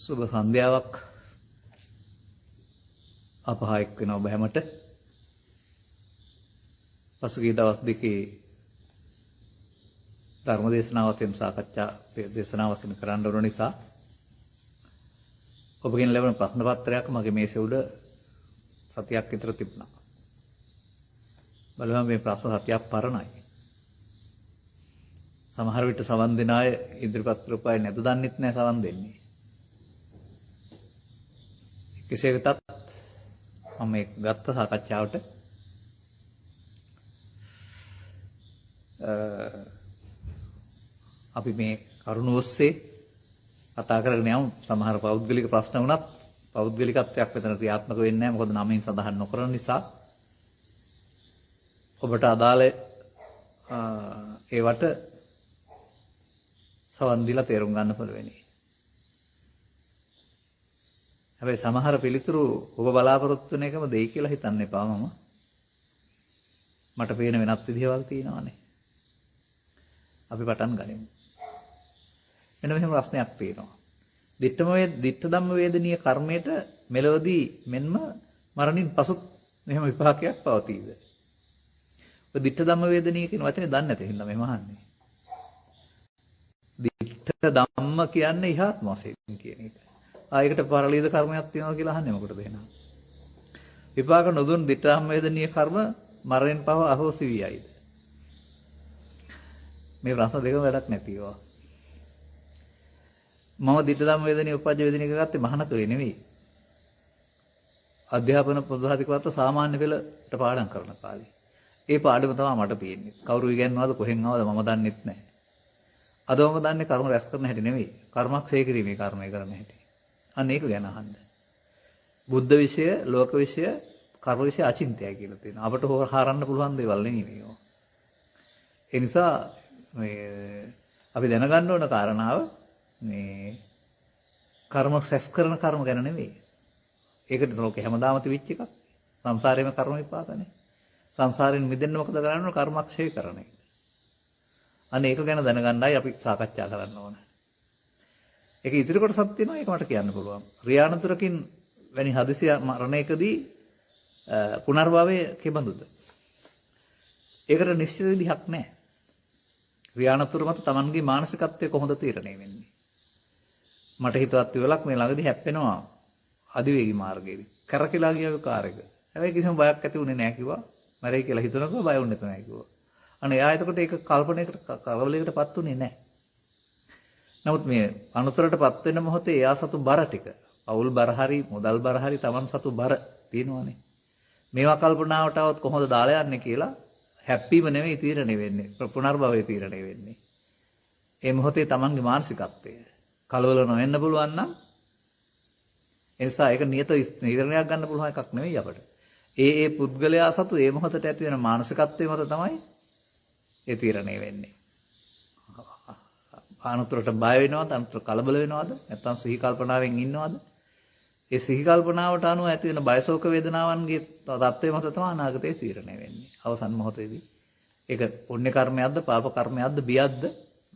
සුබ සන්ධ්‍යාවක් අප හා එක් වෙනවා ඔබ හැමට. පසුගිය දවස් දෙකේ ධර්ම දේශනාවතෙන් සාකච්ඡා දේශනාවතෙන් කරන්න ඕන නිසා ඔබගෙන් ලැබෙන ප්‍රශ්න පත්‍රයක් මගේ මේසෙ උඩ සතියක් විතර තිබුණා. බලන්න මේ ප්‍රශ්න සතියක් පරණයි. සමහර විට සවන් දෙන අය ඉදිරිපත් කරපු අය නැද දන්නෙත් නැහැ සවන් දෙන්නේ. කෙසේ වෙතත් මම මේ ගත්ත සාකච්ඡාවට අපි මේ කරුණ ඔස්සේ කතා කරගෙන යමු. සමහර පෞද්ගලික ප්‍රශ්න වුණත් පෞද්ගලිකත්වයක් මෙතන ක්‍රියාත්මක වෙන්නේ නැහැ. මොකද නමෙන් සඳහන් නොකරන නිසා ඔබට අදාළ ඒවට සවන් දීලා තේරුම් ගන්න පුළුවනි. හැබැයි සමහර පිළිතුරු ඔබ බලාපොරොත්තු වෙන එකම දෙයි කියලා හිතන්න එපා. මට පේන වෙනත් විදිහවල් තියෙනවානේ. අපි පටන් ගනිමු. මෙන්න මෙහෙම ප්‍රශ්නයක් පේනවා. ditta ධම්ම වේදනීය කර්මයට මෙලොවදී මෙන්ම මරණින් පසුත් මෙහෙම විපාකයක් පවතීද? ඔය ditta ධම්ම වේදනීය කියන වචනේ දන්නේ නැති හින්දා මෙහෙම අහන්නේ. ditta ධම්ම කියන්නේ ඉහාත්ම වශයෙන් කියන එක. ආයකට පරිලීද කර්මයක් තියෙනවා කියලා අහන්නේ මොකටද එහෙනම්? විපාක නොදුන් ditta ධම්ම වේදනීය කර්ම මරණින් පව අහෝසි වියයිද? මේ ප්‍රශ්න දෙකම වැඩක් නැතිවා. මම ditta ධම්ම වේදනීය උපජ්ජ වේදනීය ගත්තේ මහානකවේ නෙවෙයි. අධ්‍යාපන පොදුහාතිකවත් සාමාන්‍ය පෙළට පාඩම් කරන කාලේ. ඒ පාඩම තමයි මට තියෙන්නේ. කවුරු ඉගෙනනවද කොහෙන් ආවද මම දන්නෙත් නැහැ. අද මම දන්නේ කර්ම රැස් කරන හැටි නෙවෙයි. කර්මක් සේ කිරීමේ කර්මය කරන හැටි. අන්න ඒක ගැන අහන්න. බුද්ධ විෂය, ලෝක විෂය, කර්ම විෂය අචින්තයයි කියලා තියෙනවා. අපට හොරන්න පුළුවන් දේවල් නෙවෙයි මේවා. ඒ නිසා මේ අපි දැනගන්න ඕන කාරණාව මේ කර්ම රැස් කරන කර්ම ගැන නෙවෙයි. ඒකට ලෝකේ හැමදාම තිබිච්ච එකක්. සංසාරේම කර්ම විපාකනේ. සංසාරයෙන් මිදෙන්න මොකද කරන්න ඕන? කර්මක්ෂය කරන එක. අනේ ඒක ගැන දැනගන්නයි අපි සාකච්ඡා කරන්න ඕන. ඒක ඉදිරි කොටසක් තියෙනවා. ඒක මට කියන්න පුළුවන්. රියානතුරකින් වැනි හදිසි මරණයකදී පුනර්භවය කෙබඳුද? ඒකට නිශ්චිත විදිහක් නැහැ. රියානතුර මත Tamanගේ මානසිකත්වය කොහොමද තීරණය වෙන්නේ? මට හිතවත් වෙලක් මේ ළඟදී හැප්පෙනවා අධිවේගී මාර්ගයේදී. කරකිලා ගිය කාර් එක. හැබැයි කිසිම බයක් ඇති වුණේ නැහැ කිව්වා. මරයි කියලා හිතනකෝ බය වුණේ නැහැ කිව්වා. අනේ එයා එතකොට ඒක කල්පනයකට කලබලයකටපත් උනේ නැහැ. නමුත් මේ අනුතරටපත් වෙන මොහොතේ එයා සතු බර ටික, පෞල් බර හරි, මුදල් බර හරි Taman සතු බර තියෙනවානේ. මේවා කල්පනාවට આવත් කොහොමද දාලා යන්නේ කියලා හැප්පීම නෙවෙයි තීරණය වෙන්නේ. පුනර්භවය තීරණය වෙන්නේ. ඒ මොහොතේ Tamanගේ මානසිකත්වය කලබල නොවෙන්න පුළුවන් නම් එනිසා ඒක නියත නිර්ණයක් ගන්න පුළුවන් එකක් නෙවෙයි අපට. ඒ පුද්ගලයා සතු ඒ මොහොතට ඇති වෙන මානසිකත්වය මත තමයි ඒ තීරණය වෙන්නේ. අනුතරට බය වෙනවද? අනුතර කලබල වෙනවද? නැත්නම් සිහි කල්පනාවෙන් ඉන්නවද? ඒ සිහි කල්පනාවට අනුව ඇති වෙන බයසෝක වේදනාවන්ගේ තත්ත්වය මත තමයි අනාගතයේ තීරණය වෙන්නේ. අවසන් මොහොතේදී. ඒක පුණ්‍ය කර්මයක්ද, පාප කර්මයක්ද, බියක්ද,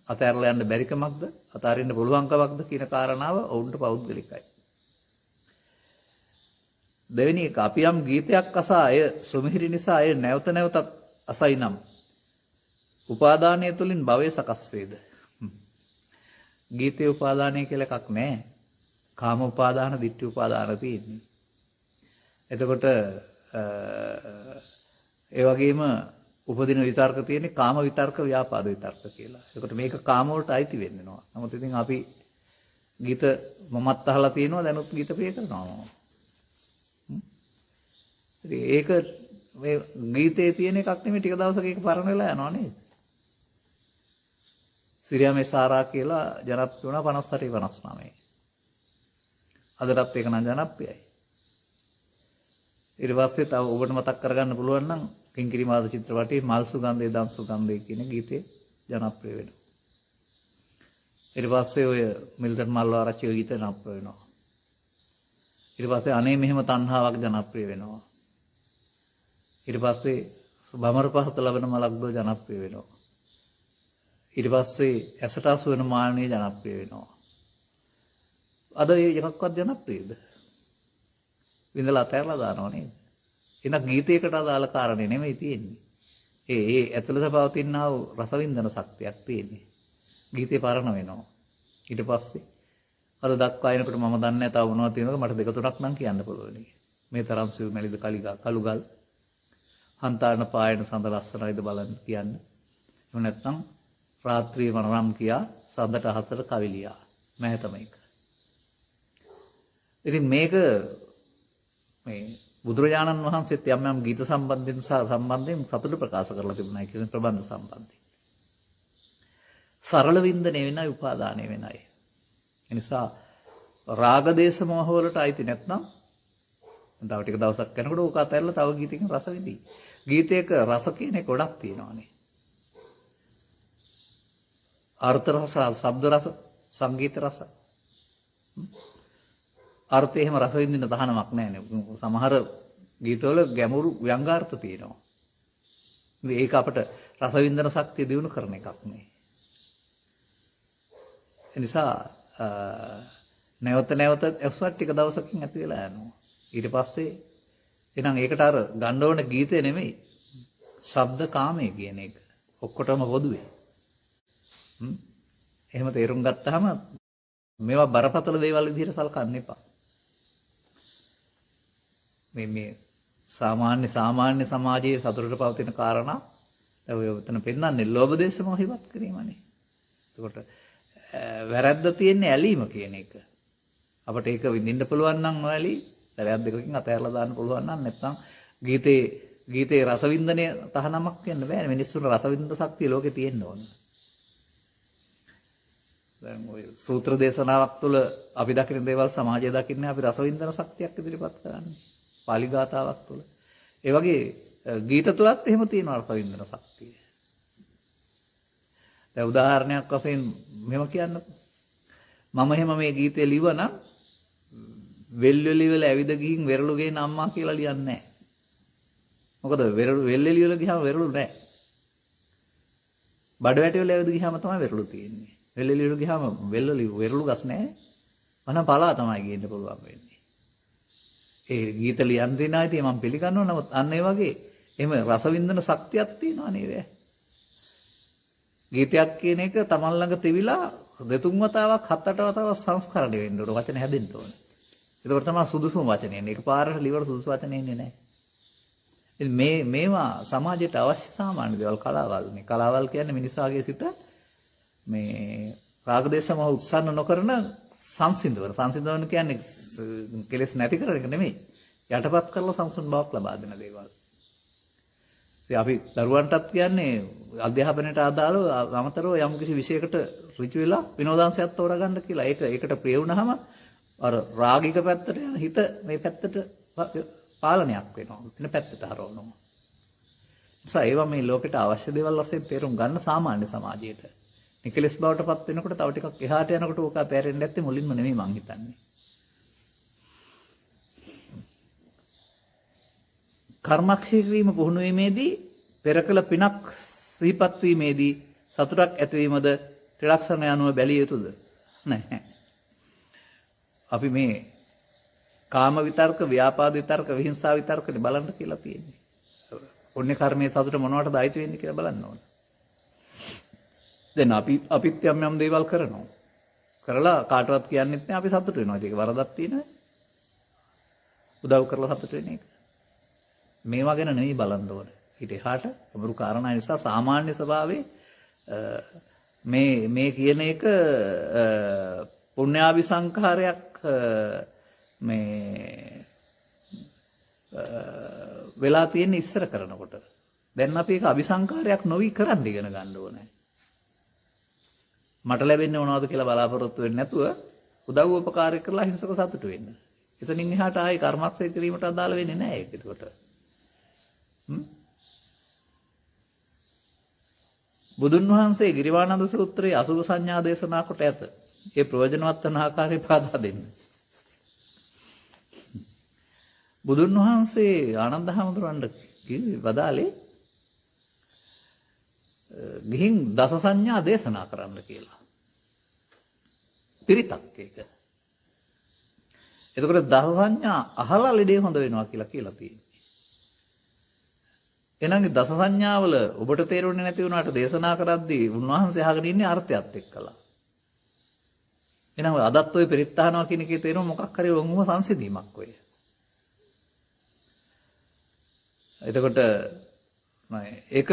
අතහැරලා යන්න බැරි කමක්ද, අතාරින්න පුළුවන් කමක්ද කියන කාරණාව ඔවුන්ට පෞද්ගලිකයි. දෙවෙනි එක අපි යම් ගීතයක් අසා අය සුමිහිරි නිසා අය නැවත නැවතත් අසයි නම් උපාදානය තුලින් භවය සකස් වේද? ගීතේ උපාදානය කියලා එකක් නැහැ. කාම උපාදාන, ditthi උපාදාන තියෙන්නේ. එතකොට ඒ වගේම උපදින විතර්ක තියෙන්නේ කාම විතර්ක, ව්‍යාපාද විතර්ක කියලා. එතකොට මේක කාම වලට අයිති වෙන්නවා. නමුත් ඉතින් අපි ගීත මමත් අහලා තියෙනවා, දැනුත් ගීත ප්‍රිය කරනවා. ඒක මේ ගීතේ තියෙන එකක් නෙමෙයි, ටික දවසක ඒක පරණ වෙලා යනවා නේද? සිරියාමේ සාරා කියලා ජනප්‍රිය වුණා 58 59. අදටත් ඒක නම් ජනප්‍රියයි. ඊට පස්සේ තව ඔබට මතක් කරගන්න පුළුවන් නම් කිංකිරි මාද චිත්‍රපටයේ මල් සුගන්ධේ දම් සුගන්ධේ කියන ගීතේ ජනප්‍රිය වෙනවා. ඊට පස්සේ ඔය මිල්ටන් මල්වාරච්චිගේ ගීත ජනප්‍රිය වෙනවා. ඊට පස්සේ අනේ මෙහෙම තණ්හාවක් ජනප්‍රිය වෙනවා. ඊට පස්සේ බමර පහත ලබන මලක්දෝ ජනප්‍රිය වෙනවා. ඊට පස්සේ ඇසට අසු වෙන මාන්නේ ජනප්‍රිය වෙනවා. අද ඒ එකක්වත් ජනප්‍රියද? විඳලා අතහැරලා දානව නේද? එහෙනම් ගීතයකට අදාළ කාරණේ නෙමෙයි තියෙන්නේ. ඒ ඇතුළත පවතිනා වූ රසවින්දන ශක්තියක් තියෙන්නේ. ගීතේ පරණ වෙනවා. ඊට පස්සේ අද දක්වා එනකොට මම දන්නේ නැහැ තව මොනවද තියෙනවද මට දෙක තුනක් නම් කියන්න පුළුවන්. මේ තරම් සිව් මැලිද කළුගල් හන්තාරණ පායන සඳ ලස්සනයිද බලන්න කියන්න. එහෙම නැත්නම් රාත්‍රියේ මනරම් කියා සඳට අහසට කවිලියා මම තමයි. ඉතින් මේක මේ බුදුරජාණන් වහන්සේත් යම් ගීත සම්බන්ධයෙන් සතුට ප්‍රකාශ කරලා තිබුණා කියන ප්‍රබන්ධ සම්බන්ධයෙන්. සරල වින්දනේ වෙනයි උපාදානය වෙනයි. ඒ නිසා රාග දේශ මොහ වලට අයිති නැත්නම් තව ටික දවසක් යනකොට ඕක අතහැරලා තව ගීතයකින් රස විඳි. ගීතයක රස කියන එක ගොඩක් තියෙනවානේ. අර්ථ රස, ශබ්ද රස, සංගීත රස. අර්ථය එහෙම රස විඳින්න තහනමක් නැහැනේ. සමහර ගීතවල ගැඹුරු ව්‍යංගාර්ථ තියෙනවා. ඒක අපට රස විඳින ශක්තිය දිනු කරන එකක් නේ. ඒ නිසා නැවත ඇස්වත් ටික දවසකින් ඇති වෙලා යනවා. ඊට පස්සේ එහෙනම් ඒකට අර ගන්න ඕන ගීතේ නෙමෙයි. ශබ්ද කාමය කියන එක. ඔක්කොටම පොදුවේ. එහෙම තේරුම් ගත්තාම මේවා බරපතල දේවල් විදිහට සලකන්න එපා. මේ සාමාන්‍ය සමාජයේ සතුටට පවතින කාරණා ඔය උතන පෙන්නන්නේ ලෝභ දේශ මොහ ඉවත් කිරීමනේ. එතකොට වැරද්ද තියෙන්නේ ඇලීම කියන එක. අපට ඒක විඳින්න පුළුවන් නම් නොඇලී සැරයක් දෙකකින් අතහැරලා දාන්න පුළුවන් නම් නැත්නම් ගීතේ රසවින්දනය තහනමක් වෙන්න බෑනේ. මිනිස්සුන්ට රසවින්දන ශක්තිය ලෝකේ තියෙන්න ඕන. දැන් ඔය සූත්‍ර දේශනාවක් තුළ අපි දකින දේවල් සමාජය දකින්නේ අපි රසවින්දන ශක්තියක් ඉදිරිපත් කරන්නේ. පාලි ගාතාවක් තුළ. ඒ වගේ ගීත තුලත් එහෙම තියෙනවා රසවින්දන ශක්තිය. දැන් උදාහරණයක් වශයෙන් මෙහෙම කියන්නකෝ. මම එහෙම මේ ගීතේ ලිවනම් වෙල්වෙලි වල ඇවිද ගිහින් වෙරළු ගේන අම්මා කියලා ලියන්නේ නැහැ. මොකද වෙල්වෙලි වල ගියාම වෙරළු නැහැ. බඩවැටි වල ඇවිද ගියාම තමයි වෙරළු තියෙන්නේ. වෙල්වෙලි වල ගියාම වෙරළු ගස් නැහැ. අනම පලා තමයි ගේන්න පුළුවන් වෙන්නේ. ඒ ගීත ලියන් දෙනා ඉතින් මම පිළිගන්නවා. නමුත් අන්න ඒ වගේ එහෙම රසවින්දන ශක්තියක් තියෙනවා නේද? ගීතයක් කියන එක තමන් ළඟ තිබිලා දෙතුන් වතාවක් හත් අට වතාවක් සංස්කරණය වෙන්න ඕන. වචන හැදෙන්න ඕන. ඒකවල තමයි සුදුසුම වචනේ එන්නේ. එකපාරට liver සුදුසු වචනේ එන්නේ නැහැ. ඉතින් මේවා සමාජයට අවශ්‍ය සාමාන්‍ය දේවල් කලාවල්. මේ කලාවල් කියන්නේ මිනිසාගේ සිත මේ රාගදේශ මොහ උත්සන්න නොකරන සංසිඳවන. සංසිඳවන කියන්නේ කෙලෙස් නැති කරන එක නෙමෙයි. යටපත් කරලා සංසුන් බවක් ලබා දෙන දේවල්. ඉතින් අපි දරුවන්ටත් කියන්නේ අධ්‍යාපනයට අදාළව අමතරව යම් කිසි විෂයකට ඍජු වෙලා විනෝදාංශයක් තෝරගන්න කියලා. ඒකට ප්‍රිය වුණාම අර රාගික පැත්තට යන හිත මේ පැත්තට පාලනයක් වෙනවා. වෙන පැත්තට හරවනවා. ඒවා මේ ලෝකෙට අවශ්‍ය දේවල් වශයෙන් තේරුම් ගන්න සාමාන්‍ය සමාජයේට. නිකලස් බවට පත් වෙනකොට තව ටිකක් එහාට යනකොට ඕක තේරෙන්නේ නැත්තේ මුලින්ම නෙමෙයි මං හිතන්නේ. කර්මක්ෂය කිරීම පුහුණු වීමේදී පෙරකල පිනක් සිහිපත් වීමේදී සතුටක් ඇතිවීමද ත්‍රිලක්ෂණ යනුව බැලිය යුතුද? නැහැ. අපි මේ කාම විතර්ක, ව්‍යාපාද විතර්ක, විහිංසා විතර්කනේ බලන්න කියලා තියෙන්නේ. පුණ්‍ය කර්මයේ සතුට මොනවටද අයිති වෙන්නේ කියලා බලන්න ඕන. දැන් අපිත් යම් දේවල් කරනවා. කරලා කාටවත් කියන්නෙත් නෑ අපි සතුට වෙනවා. ඒක වරදක් තියෙනවා. උදව් කරලා සතුට වෙන එක. මේවා ගැන නෙවෙයි බලන්න ඕන. ඊට එහාට අමුරු කාරණා නිසා සාමාන්‍ය ස්වභාවයේ මේ කියන එක පුණ්‍යාභි සංඛාරයක් මේ වෙලා තියෙන ඉස්සර කරනකොට. දැන් අපි ඒක අபிසංකාරයක් නොවි කරන්න ඉගෙන ගන්න ඕනේ. මට ලැබෙන්නේ මොනවද කියලා බලාපොරොත්තු වෙන්නේ නැතුව උදව් උපකාරය කරලා හිංසක සතුට වෙන්න. එතනින් එහාට ආයේ කර්මක්ෂය කිරීමට අදාළ වෙන්නේ නැහැ ඒක එතකොට. බුදුන් වහන්සේ ගිරිවානන්ද සූත්‍රයේ අසුභ සංඥා දේශනා කොට ඇත. ඒ ප්‍රයෝජනවත් වන ආකාරය පාදා දෙන්න. බුදුන් වහන්සේ ආනන්ද හැමතුරන්ට වදාලේ ගිහින් දස සංඥා දේශනා කරන්න කියලා. පිරිතක් ඒක. එතකොට දස සංඥා අහලා ලෙඩේ හොඳ වෙනවා කියලා තියෙනවා. එහෙනම් දස සංඥාවල ඔබට තේරුන්නේ නැති වුණාට දේශනා කරද්දී උන්වහන්සේ අහගෙන ඉන්නේ අර්ථයත් එක්කලා. එහෙනම් අදත් ඔය පරිත්තානවා කියන එකේ තේරුම මොකක් හරි වොන්ම සංසිඳීමක් ඔය. එතකොට ඒක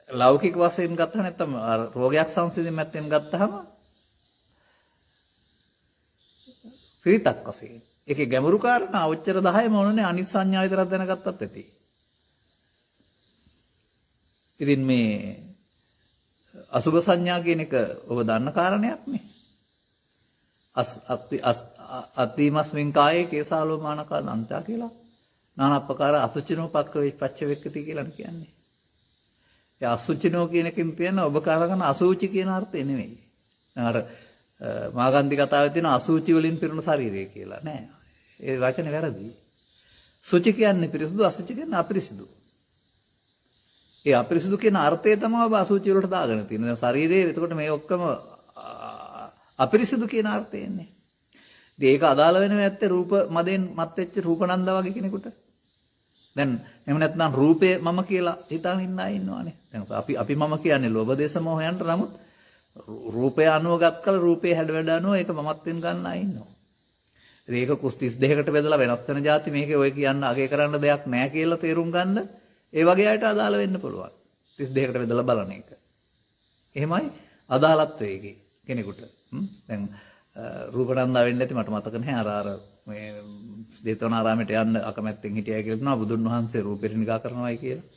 ලෞකික වශයෙන් ගත්තා නැත්නම් රෝගයක් සංසිඳීමෙන් ගත්තාම පිරිතක් වශයෙන්. ඒකේ ගැඹුරු කාරණා ඔච්චර 10ම ඕනනේ අනිත් සංඥා විතරක් දැනගත්තත් ඇති. ඉතින් මේ අසුභ සංඥා කියන එක ඔබ දන්න කාරණයක් නේ. අත්තිමස්මින් කායේ කේසාලෝමානකා දන්තා කියලා. නානප්පකාර අසුචිනෝ පච්ච වෙක්කති කියලා කියන්නේ. ඒ අසුචිනෝ කියන එකෙන් තියෙන ඔබ කරගෙන අසුචි කියන අර්ථය නෙමෙයි. අර මාගන්ධි කතාවේ තියෙන අසුචි වලින් පිරුණු ශරීරය කියලා නෑ. ඒ වචනේ වැරදි. සුචි කියන්නේ පිරිසුදු, අසුචි කියන්නේ අපිරිසුදු. ඒ අපිරිසුදු කියන අර්ථය තමයි ඔබ අසුචි වලට දාගෙන තියෙන්නේ. දැන් ශරීරයේ එතකොට මේ ඔක්කොම අපිරිසුදු කියන අර්ථය එන්නේ. ඉතින් ඒක අදාළ වෙන්නේ නැත්තේ රූප මදෙන් මත් වෙච්ච රූපනන්දා වගේ කෙනෙකුට. දැන් එහෙම නැත්නම් රූපය මම කියලා හිතාන ඉන්න අය ඉන්නවානේ. දැන් අපි මම කියන්නේ ලෝභ දේශ මොහයන්ට නමුත් රූපය අනුව ගත්කල රූපේ හැඩ වැඩ අනුව ඒක මමත්වෙන් ගන්න අය ඉන්නවා. ඉතින් ඒක කුස් 32කට බෙදලා වෙනස් වෙන જાති මේකේ ඔය කියන්න අගේ කරන්න දෙයක් නැහැ කියලා තේරුම් ගන්න ඒ වගේ අයට අදාළ වෙන්න පුළුවන්. 32කට බෙදලා බලන එක. එහෙමයි අදාළත්වය ඒකේ කෙනෙකුට. දැන් රූපනන්දා වෙන්නේ නැති මට මතක නැහැ අර මේ දේතවනාරාමයට යන්න අකමැත්තෙන් හිටියයි කියලා කියනවා බුදුන් වහන්සේ රූපෙට නිගා කරනවායි කියලා.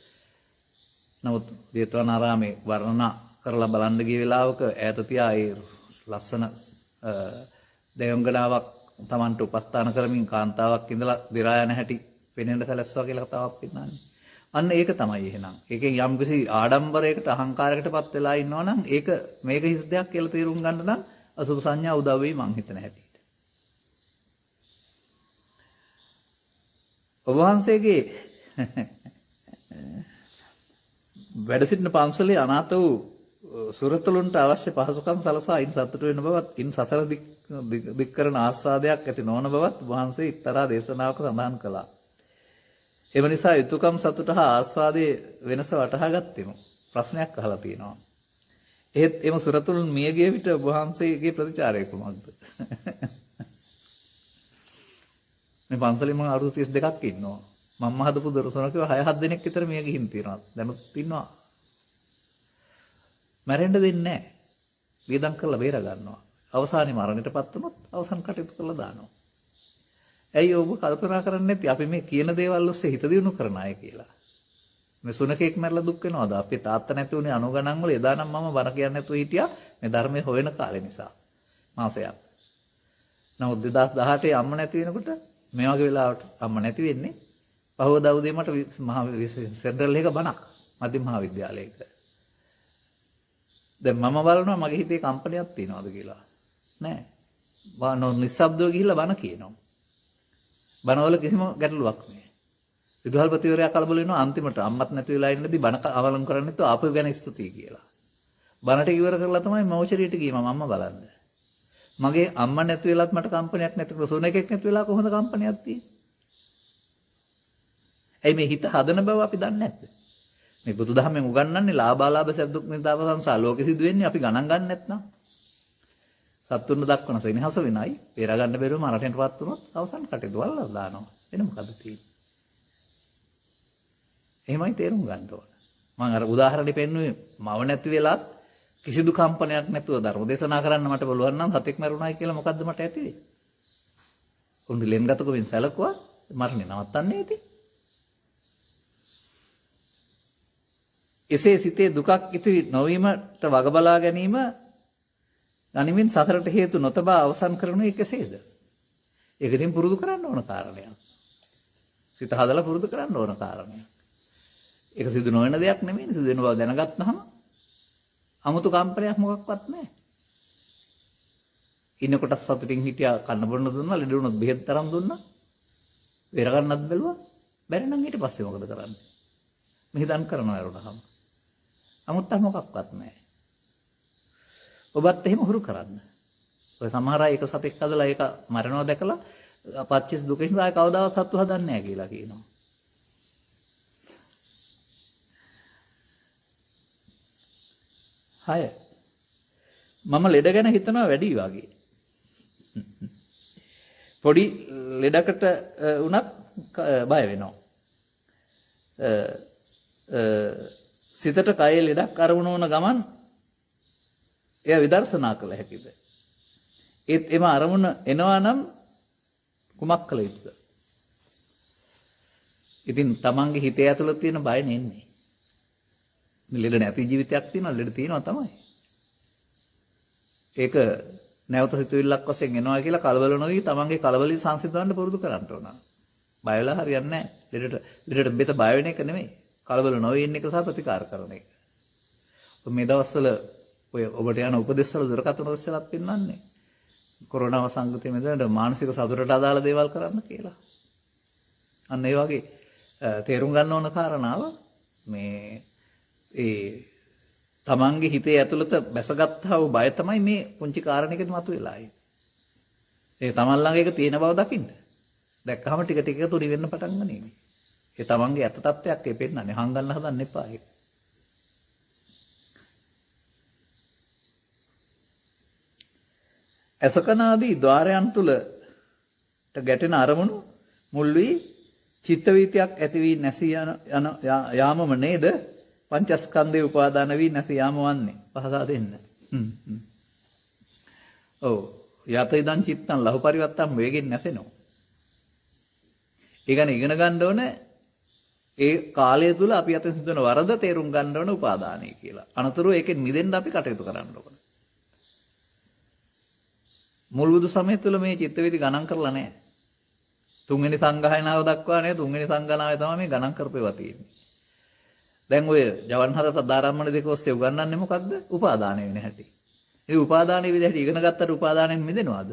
නමුත් දේතවනාරාමේ වර්ණනා කරලා බලන්න ගිය වෙලාවක ඈත තියා ඒ ලස්සන දෙයංගනාවක් Tamanට උපස්ථාන කරමින් කාන්තාවක් ඉඳලා දි รา යන හැටි පෙනෙන්න සැලැස්සුවා කියලා කතාවක් පින්නන්නේ. අන්න ඒක තමයි එහෙනම්. ඒකෙන් යම්කිසි ආඩම්බරයකට අහංකාරයකටපත් වෙලා ඉන්නවනම් ඒක මේක හිස් දෙයක් කියලා තේරුම් ගන්න නම් අසුභ සංඥා උදව් වෙයි මං හිතන හැටියට. ඔබ වහන්සේගේ වැඩ සිටින පන්සලේ අනාථ වූ සුරතලුන්ට අවශ්‍ය පහසුකම් සලසා ඉන් සතුට වෙන බවත් ඉන් සසර දික් කරන ආස්වාදයක් ඇති නොවන බවත් වහන්සේ එක්තරා දේශනාවක සඳහන් කළා. එම නිසා යුතුයකම් සතුට හා ආස්වාදයේ වෙනස වටහා ගත්තෙමු. ප්‍රශ්නයක් අහලා තියෙනවා. එහෙත් එම සුරතුලුන් මිය ගිය විට වහන්සේගේ ප්‍රතිචාරය කුමක්ද? මේ පන්සලේ මම අවුරුදු 32ක් ඉන්නවා. මම හදපු දොරසුනක 6-7 දෙනෙක් විතර මිය ගිහින් තියෙනවා. දැනුත් ඉන්නවා. මැරෙන්න දෙන්නේ නැහැ. වේදම් කරලා බේර ගන්නවා. අවසානයේ මරණයටපත් වුණොත් අවසන් කටයුතු කරලා දානවා. ඇයි ඔබ කල්පනා කරන්නේ නැති අපි මේ කියන දේවල් ඔස්සේ හිත දියුණු කරන අය කියලා. මේ සුනකෙක් මැරලා දුක් වෙනවද? අපේ තාත්තා නැති උනේ 90 ගණන් වල එදා නම් මම බර කියන්නේ නැතුව හිටියා මේ ධර්මයේ හොයන කාලේ නිසා. මාසයක්. නමුත් 2018 අම්ම නැති වෙනකොට මේ වගේ වෙලාවට අම්ම නැති වෙන්නේ පහවදා උදේ මට මහා සෙන්ට්‍රල් එක බණක් මධ්‍ය මහා විද්‍යාලයක. දැන් මම බලනවා මගේ හිතේ කම්පනයක් තියනවාද කියලා. නෑ. නිස්සබ්දව ගිහිල්ලා බණ කියනවා. බණවල කිසිම ගැටලුවක් නෑ. විදුහල්පතිවරයා කලබල වෙනවා අන්තිමට අම්මත් නැති වෙලා ඉන්නදී බණ අවලං කරන්නේ නැතුව ආපහු ගැන ස්තුතියි කියලා. බණට ඉවර කරලා තමයි මෞචරියට ගියේ මම අම්මා බලන්න. මගේ අම්මා නැති වෙලත් මට කම්පනයක් නැතිකොට සොනෙකෙක් නැති වෙලා කොහොමද කම්පනයක් තියෙන්නේ? ඇයි මේ හිත හදන බව අපි දන්නේ නැද්ද? මේ බුදුදහමෙන් උගන්වන්නේ ලාභාලාභ සැප දුක් නිදාව සංසාර ලෝකෙ සිදු වෙන්නේ අපි ගණන් ගන්න නැත්නම්. සත්තුන් දක්වන සෙනෙහස වෙනයි. පෙර ගන්න බැරුව මරණයටපත් වුණොත් අවසන් කටයුතු වල දානවා. වෙන මොකද තියෙන්නේ? එහෙමයි තේරුම් ගන්න ඕන. මම අර උදාහරණෙ පෙන්නුවේ මව නැති වෙලත් කිසිදු කම්පනයක් නැතුව ධර්ම දේශනා කරන්න මට බලුවන් නම් සතෙක් මරුණායි කියලා මොකද්ද මට ඇති වෙන්නේ? කුණ්ඩලෙන් ගතකමින් සැලකුවා මරණය නවත්තන්නේ ඇති. එසේ සිතේ දුකක් ඉතිරි නොවීමට වග බලා ගැනීම ගනිමින් සසරට හේතු නොතබා අවසන් කරනුයේ කෙසේද? ඒක ඉතින් පුරුදු කරන්න ඕන කාරණයක්. සිත හදලා පුරුදු කරන්න ඕන කාරණයක්. ඒක සිදු නොවන දෙයක් නෙමෙයි. සිදු වෙන බව දැනගත්තාම 아무තු කම්පනයක් මොකක්වත් නැහැ. ඉන්න කොටස් සතුටින් හිටියා කන්න බොන්න දුන්නා ලෙඩ වුණොත් බෙහෙත් තරම් දුන්නා. වෙර ගන්නත් බැලුවා. බැරි නම් ඊට පස්සේ මොකද කරන්නේ? මෙහෙදන් කරනවා වරුණාම. 아무ත් මොකක්වත් නැහැ. ඔබත් එහෙම හුරු කරන්න. ඔය සමහර අය එක සතෙක් හදලා ඒක මරනවා දැකලා පච්චස් දුකෙන් ආය කවදාවත් සත්තු හදන්නේ නැහැ කියලා කියනවා. හය මම ලෙඩ ගැන හිතනවා වැඩි වගේ. පොඩි ලෙඩකට වුණත් බය වෙනවා. සිතට කයේ ලෙඩක් අරමුණු වන ගමන් එයා විදර්ශනා කළ හැකිද? ඒත් එම අරමුණ එනවා නම් කුමක් කළ යුතුද? ඉතින් තමන්ගේ හිතේ ඇතුළත තියෙන බය නෙන්නේ. ලෙඩ නැති ජීවිතයක් තියෙනවා, ලෙඩ තියෙනවා තමයි. ඒක නැවත සිතුවිල්ලක් වශයෙන් එනවා කියලා කලබල නොවි තමන්ගේ කලබලී සංසිඳවන්න පුරුදු කරන්න ඕන. බය වෙලා හරියන්නේ නැහැ. ලෙඩට බෙත බය වෙන එක නෙමෙයි. කලබල නොවි ඉන්න එක සහ ප්‍රතිකාර කරන එක. මේ දවස්වල ඔය ඔබට යන උපදේශවල දුරකථන ඔස්සේලත් පෙන්වන්නේ. කොරෝනා සංගතයේ මෙතන මානසික සතුටට අදාළ දේවල් කරන්න කියලා. අන්න ඒ වගේ තේරුම් ගන්න ඕන කාරණාව මේ තමන්ගේ හිතේ ඇතුළත බැසගත්තා වූ බය තමයි මේ පුංචි කාරණයකදී මතුවෙලා ඉන්නේ. ඒ තමන් ළඟ ඒක තියෙන බව දකින්න. දැක්කහම ටික ටික තුනි වෙන්න පටන් ගන්නෙ. ඒ තමන්ගේ ඇත්ත තත්ත්වයක් ඒ පෙන්නන්නේ. හංගන්න හදන්න එපා ඒක. අසකනාදී ద్వාරයන් තුලට ගැටෙන අරමුණු මුල් වී චිත්ත වීතියක් ඇති වී නැසී යන යාමම නේද පංචස්කන්ධේ උපාදාන වී නැසී යාම වන්නේ. පහදා දෙන්න. ඔව් යත ඉදං චිත්තං ලහු පරිවත්තම් වේගෙන් නැසෙනවා. ඒ කියන්නේ ඉගෙන ගන්න ඕනේ ඒ කාලය තුල අපි අත සිදුවන වරද තේරුම් ගන්න ඕන උපාදානයි කියලා. අනතුරු ඒකෙන් මිදෙන්න අපි කටයුතු කරන්න ඕන. මුල් බුදු සමය තුල මේ චිත්තවේදි ගණන් කරලා නැහැ. තුන්වෙනි සංගායනාව දක්වා නේ තුන්වෙනි සංගායනාවේ තමයි මේ ගණන් කරපේවා තියෙන්නේ. දැන් ඔය ජවන්හර සදාරම්මන දෙක ඔස්සේ උගන්වන්නේ මොකද්ද? උපාදානය වෙන හැටි. ඒ උපාදානයේ විදිහට ඉගෙන ගත්තට උපාදානයෙන් මිදෙනවද?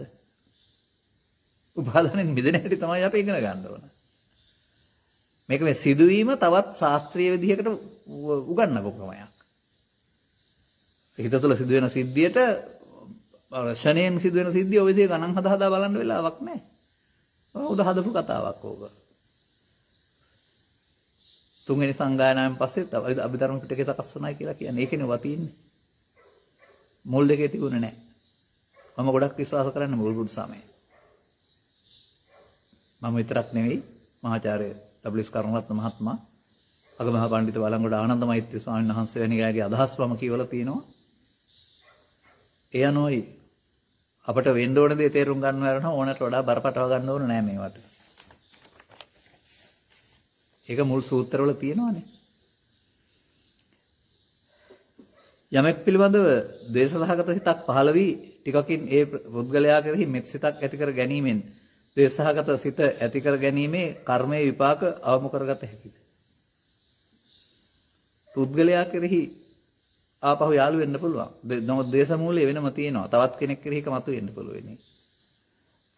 උපාදානයෙන් මිදෙන හැටි තමයි අපි ඉගෙන ගන්න ඕන. මේක මේ සිදුවීම තවත් ශාස්ත්‍රීය විදිහකට උගන්වපු ක්‍රමයක්. හිත තුළ සිදුවෙන සිද්ධියට ශණයෙන් සිදුවෙන සිද්ධිය ඔය විදිහේ ගණන් හදා බලන්න වෙලාවක් නැහැ. උද හදපු කතාවක් ඕක. තුන්වෙනි සංගායනාවෙන් පස්සේ අභිධර්ම පිටකේ සකස් වුණා කියලා කියන්නේ ඒකනේ වතින්නේ. මුල් දෙකේ තිබුණේ නැහැ. මම ගොඩක් විශ්වාස කරන්නේ මුල් බුදු සමයේ. මම විතරක් නෙවෙයි මහාචාර්ය ඩබ්ලිව්.එස්. කරුණාරත්න මහත්මයා අගමහා පඬිතු වළංගොඩ ආනන්ද මෛත්‍රී ස්වාමීන් වහන්සේ වැනි අයගේ අදහස් වම කියවලා තිනවා. ඒ අනුවයි අපට වෙන්න ඕන දේ තේරුම් ගන්න වෙනවා ඕනට වඩා බරපතල ගන්න ඕන නෑ මේවට. ඒක මුල් සූත්‍රවල තියෙනවානේ. යමෙක් පිළිබඳව දේශසහගත සිතක් පහළ වී ටිකකින් ඒ පුද්ගලයා කෙරෙහි මෙත් සිතක් ඇති කර ගැනීමෙන් දේශසහගත සිත ඇති කර ගැනීමේ කර්මයේ විපාක අවම කරගත හැකිද? පුද්ගලයා කෙරෙහි ආපහු යාළු වෙන්න පුළුවන්. නමුත් දේශමූලයේ වෙනම තියෙනවා. තවත් කෙනෙක් කෙරෙහි මතු වෙන්න පුළුවන්.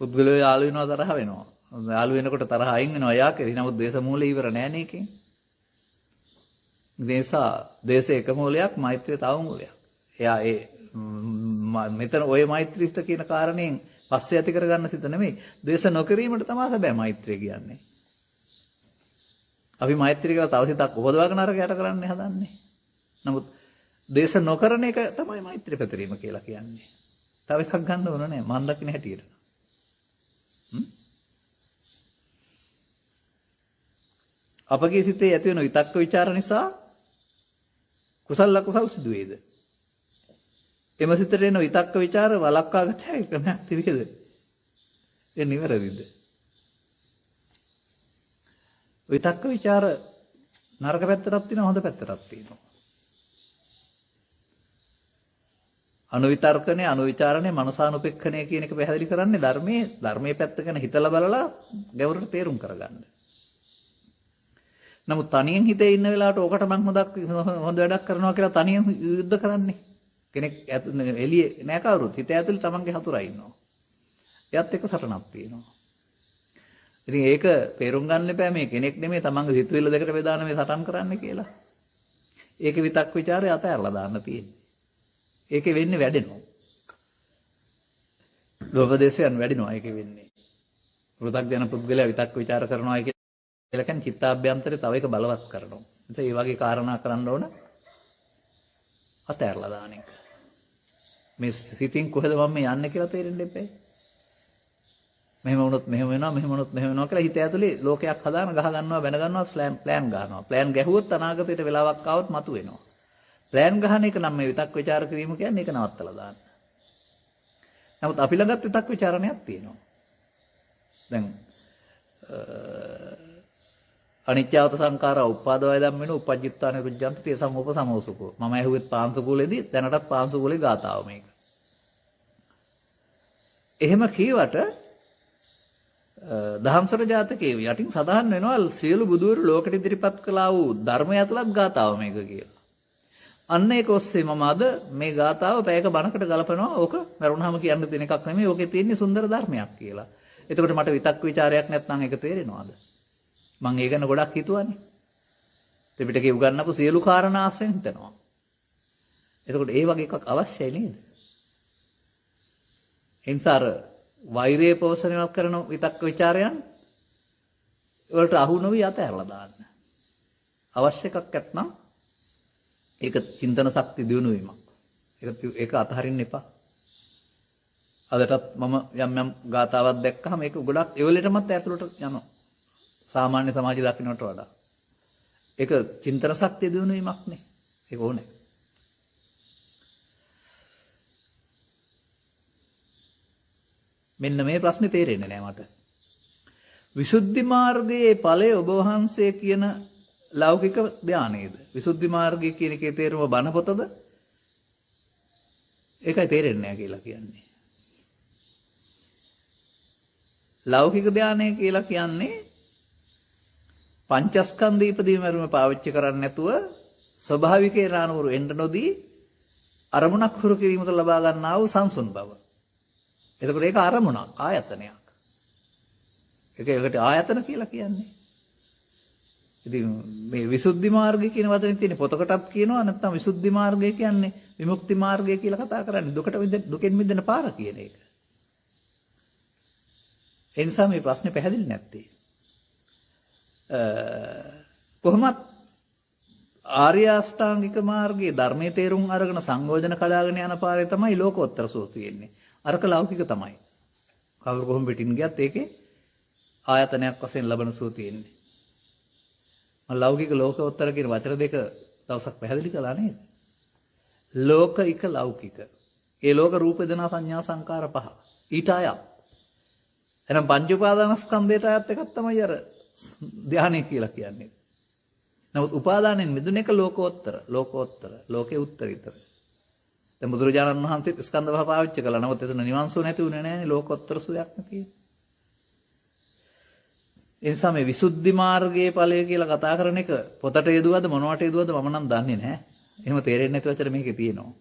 පුද්ගලයා යාළු වෙනවා තරහ වෙනවා. යාළු වෙනකොට තරහ අයින් වෙනවා යා කෙරෙහි. නමුත් දේශමූලයේ ඉවර නෑ නේ එකෙන්. දේශ එක මූලයක්, මෛත්‍රිය තව මූලයක්. එයා මෙතන ඔය මෛත්‍රීස්ත කියන කාරණයෙන් පස්සේ ඇති කරගන්න සිත නෙමෙයි. දේශ නොකිරීමට තමයි හැබැයි මෛත්‍රිය කියන්නේ. අපි මෛත්‍රිය කියලා තව සිතක් උපදවාගෙන අරගෙන යට කරන්න හදන්නේ. නමුත් දේශ නොකරන එක තමයි මෛත්‍රී පැතිරීම කියලා කියන්නේ. තව එකක් ගන්න ඕන නෑ මන් දකින්න හැටියට. අපගේ සිතේ ඇති වෙන විතක්ක ਵਿਚාර නිසා කුසල අකුසල් සිදු වේද? එම සිතට එන විතක්ක ਵਿਚාර වළක්වා ගත හැකි ක්‍රමයක් තිබේද? ඒ නිවැරදිද? විතක්ක ਵਿਚාර නරක පැත්තටත් තියෙනවා හොඳ පැත්තටත් තියෙනවා. අනුවිතර්කණය, අනුවිචාරණය, මනසානුපෙක්ඛණය කියන එක පැහැදිලි කරන්නේ ධර්මයේ පැත්ත ගැන හිතලා බලලා ගැඹුරට තේරුම් කරගන්න. නමුත් තනියෙන් හිතේ ඉන්න වෙලාවට ඕකට මං හොඳ වැඩක් කරනවා කියලා තනියෙන් යුද්ධ කරන්නේ. කෙනෙක් එළියේ නෑ කවුරුත්. හිත ඇතුලේ තමන්ගේ හතුරා ඉන්නවා. එයත් එක්ක සටනක් තියෙනවා. ඉතින් ඒක තේරුම් ගන්න එපා මේ කෙනෙක් නෙමෙයි තමන්ගේ හිතවිල්ල දෙකට බෙදාන මේ සටන් කරන්නේ කියලා. ඒකේ විතක් ਵਿਚාරය අතහැරලා දාන්න තියෙන්නේ. ඒකේ වෙන්නේ වැඩෙනවා. ලෝභ දේශයන් වැඩිනවා ඒකේ වෙන්නේ. පෘථග්ජන පුද්ගලයා විතක් ਵਿਚාර කරනවා කියලා කියන්නේ චිත්තාභ්‍යන්තරේ තව එක බලවත් කරනවා. ඒ වගේ කාරණා කරන්න ඕන අතහැරලා දාන එක. මේ සිතින් කොහෙද මම මේ යන්නේ කියලා තේරෙන්න එපා. මෙහෙම වුණොත් මෙහෙම වෙනවා, මෙහෙම වුණොත් මෙහෙම වෙනවා කියලා හිත ඇතුලේ ලෝකයක් හදාන ගහ ගන්නවා, බැන ගන්නවා, ප්ලෑන් ගන්නවා. ප්ලෑන් ගැහුවොත් අනාගතයට වෙලාවක් ආවොත් මතුවෙනවා. ප්ලෑන් ගහන එක නම් මේ විතක් ਵਿਚාර කිරීම කියන්නේ ඒක නවත්තලා දාන්න. නමුත් අපි ළඟත් විතක් ਵਿਚාරණයක් තියෙනවා. දැන් අනිත්‍යවත සංඛාරා උපාදවය ධම්මින උපජ්ජිත්තාන රුජ්ජන්ත තේ සමෝප සමෝසුකෝ. මම ඇහුවෙත් පාංශුකූලෙදී දැනටත් පාංශුකූලේ ගාතාව මේක. එහෙම කීවට දහම්සර ජාතකයේ යටින් සඳහන් වෙනවා සියලු බුදුවරු ලෝකෙට ඉදිරිපත් කළා වූ ධර්මය ඇතුළත් ගාතාව මේක කියලා. අන්න ඒක ඔස්සේ මම අද මේ ගාතාව පැයක බණකට ගලපනවා. ඕක මරුණාම කියන්න දෙන එකක් නෙමෙයි. ඕකේ තියෙන සුන්දර ධර්මයක් කියලා. එතකොට මට විතක් ਵਿਚාරයක් නැත්නම් ඒක තේරෙනවද? මම ඒ ගැන ගොඩක් හිතුවානේ. ත්‍රිපිටකේ උගන්වපු සියලු කාරණා ආශ්‍රයෙන් හිතනවා. එතකොට ඒ වගේ එකක් අවශ්‍යයි නේද? එන්සාර වෛරයේ පෝෂණයක් කරන විතක් ਵਿਚාරයන් වලට අහු නොවි අතහැරලා දාන්න. අවශ්‍ය එකක් නැත්නම් ඒක චින්තන ශක්ති දියුණු වීමක්. ඒක අතහරින්න එපා. අදටත් මම යම් ගාතාවක් දැක්කහම ඒක ගොඩක් එවලෙටමත් ඇතුළට යනවා. සාමාන්‍ය සමාජ දකින්නට වඩා. ඒක චින්තන ශක්තිය දියුණු වීමක් නේ. ඒක ඕනේ. මෙන්න මේ ප්‍රශ්නේ තේරෙන්නේ නැහැ මට. විසුද්ධි මාර්ගයේ ඵලය ඔබ වහන්සේ කියන ලෞකික ධානයේද? විසුද්ධි මාර්ගය කියන එකේ තේරුම බණ පොතද? ඒකයි තේරෙන්නේ නැහැ කියලා කියන්නේ. ලෞකික ධානය කියලා කියන්නේ පංචස්කන්ධ ඉදීම මරුම පාවිච්චි කරන්නේ නැතුව ස්වභාවිකේ රානවරු එන්න නොදී අරමුණක් හුරු කිරීම තුළ ලබා ගන්නා වූ සංසුන් බව. එතකොට ඒක අරමුණක්, ආයතනයක්. ඒකට ආයතන කියලා කියන්නේ. ඉතින් මේ විසුද්ධි මාර්ගය කියන වචනේ තියෙන පොතකටත් කියනවා නැත්නම් විසුද්ධි මාර්ගය කියන්නේ විමුක්ති මාර්ගය කියලා කතා කරන්නේ දුකෙන් මිදෙන පාර කියන එක. ඒ නිසා මේ ප්‍රශ්නේ පැහැදිලි නැත්තේ. කොහොමත් ආර්ය අෂ්ටාංගික මාර්ගයේ ධර්මයේ තේරුම් අරගෙන සංයෝජන කඩාගෙන යන පාරේ තමයි ලෝකෝත්තර සෝත තියෙන්නේ. අරක ලෞකික තමයි. කවුරු කොහොම පිටින් ගියත් ඒකේ ආයතනයක් වශයෙන් ලබන සුව තියෙන්නේ. මම ලෞකික ලෝකෝත්තර කියන වචන දෙක දවසක් පැහැදිලි කළා නේද? ලෝකික ලෞකික. ඒ ලෝක රූප වේදනා සංඥා සංකාර පහ. ඊට අයත්. එහෙනම් පංච උපාදානස්කන්ධයට අයත් එකක් තමයි අර ධානය කියලා කියන්නේ. නමුත් උපාදානෙන් මිදුණ එක ලෝකෝත්තර, ලෝකේ උත්තරීතර. දැන් බුදුරජාණන් වහන්සේත් ස්කන්ධ පහ පාවිච්චි කළා. නමුත් එතන නිවන් සුව නැති වුණේ නැහැනේ. ලෝකෝත්තර සුවයක් නැති. ඒ නිසා මේ විසුද්ධි මාර්ගයේ ඵලය කියලා කතා කරන එක පොතට යෙදුවද මොනවට යෙදුවද මම නම් දන්නේ නැහැ. එහෙම තේරෙන්නේ නැති වචන මේකේ තියෙනවා.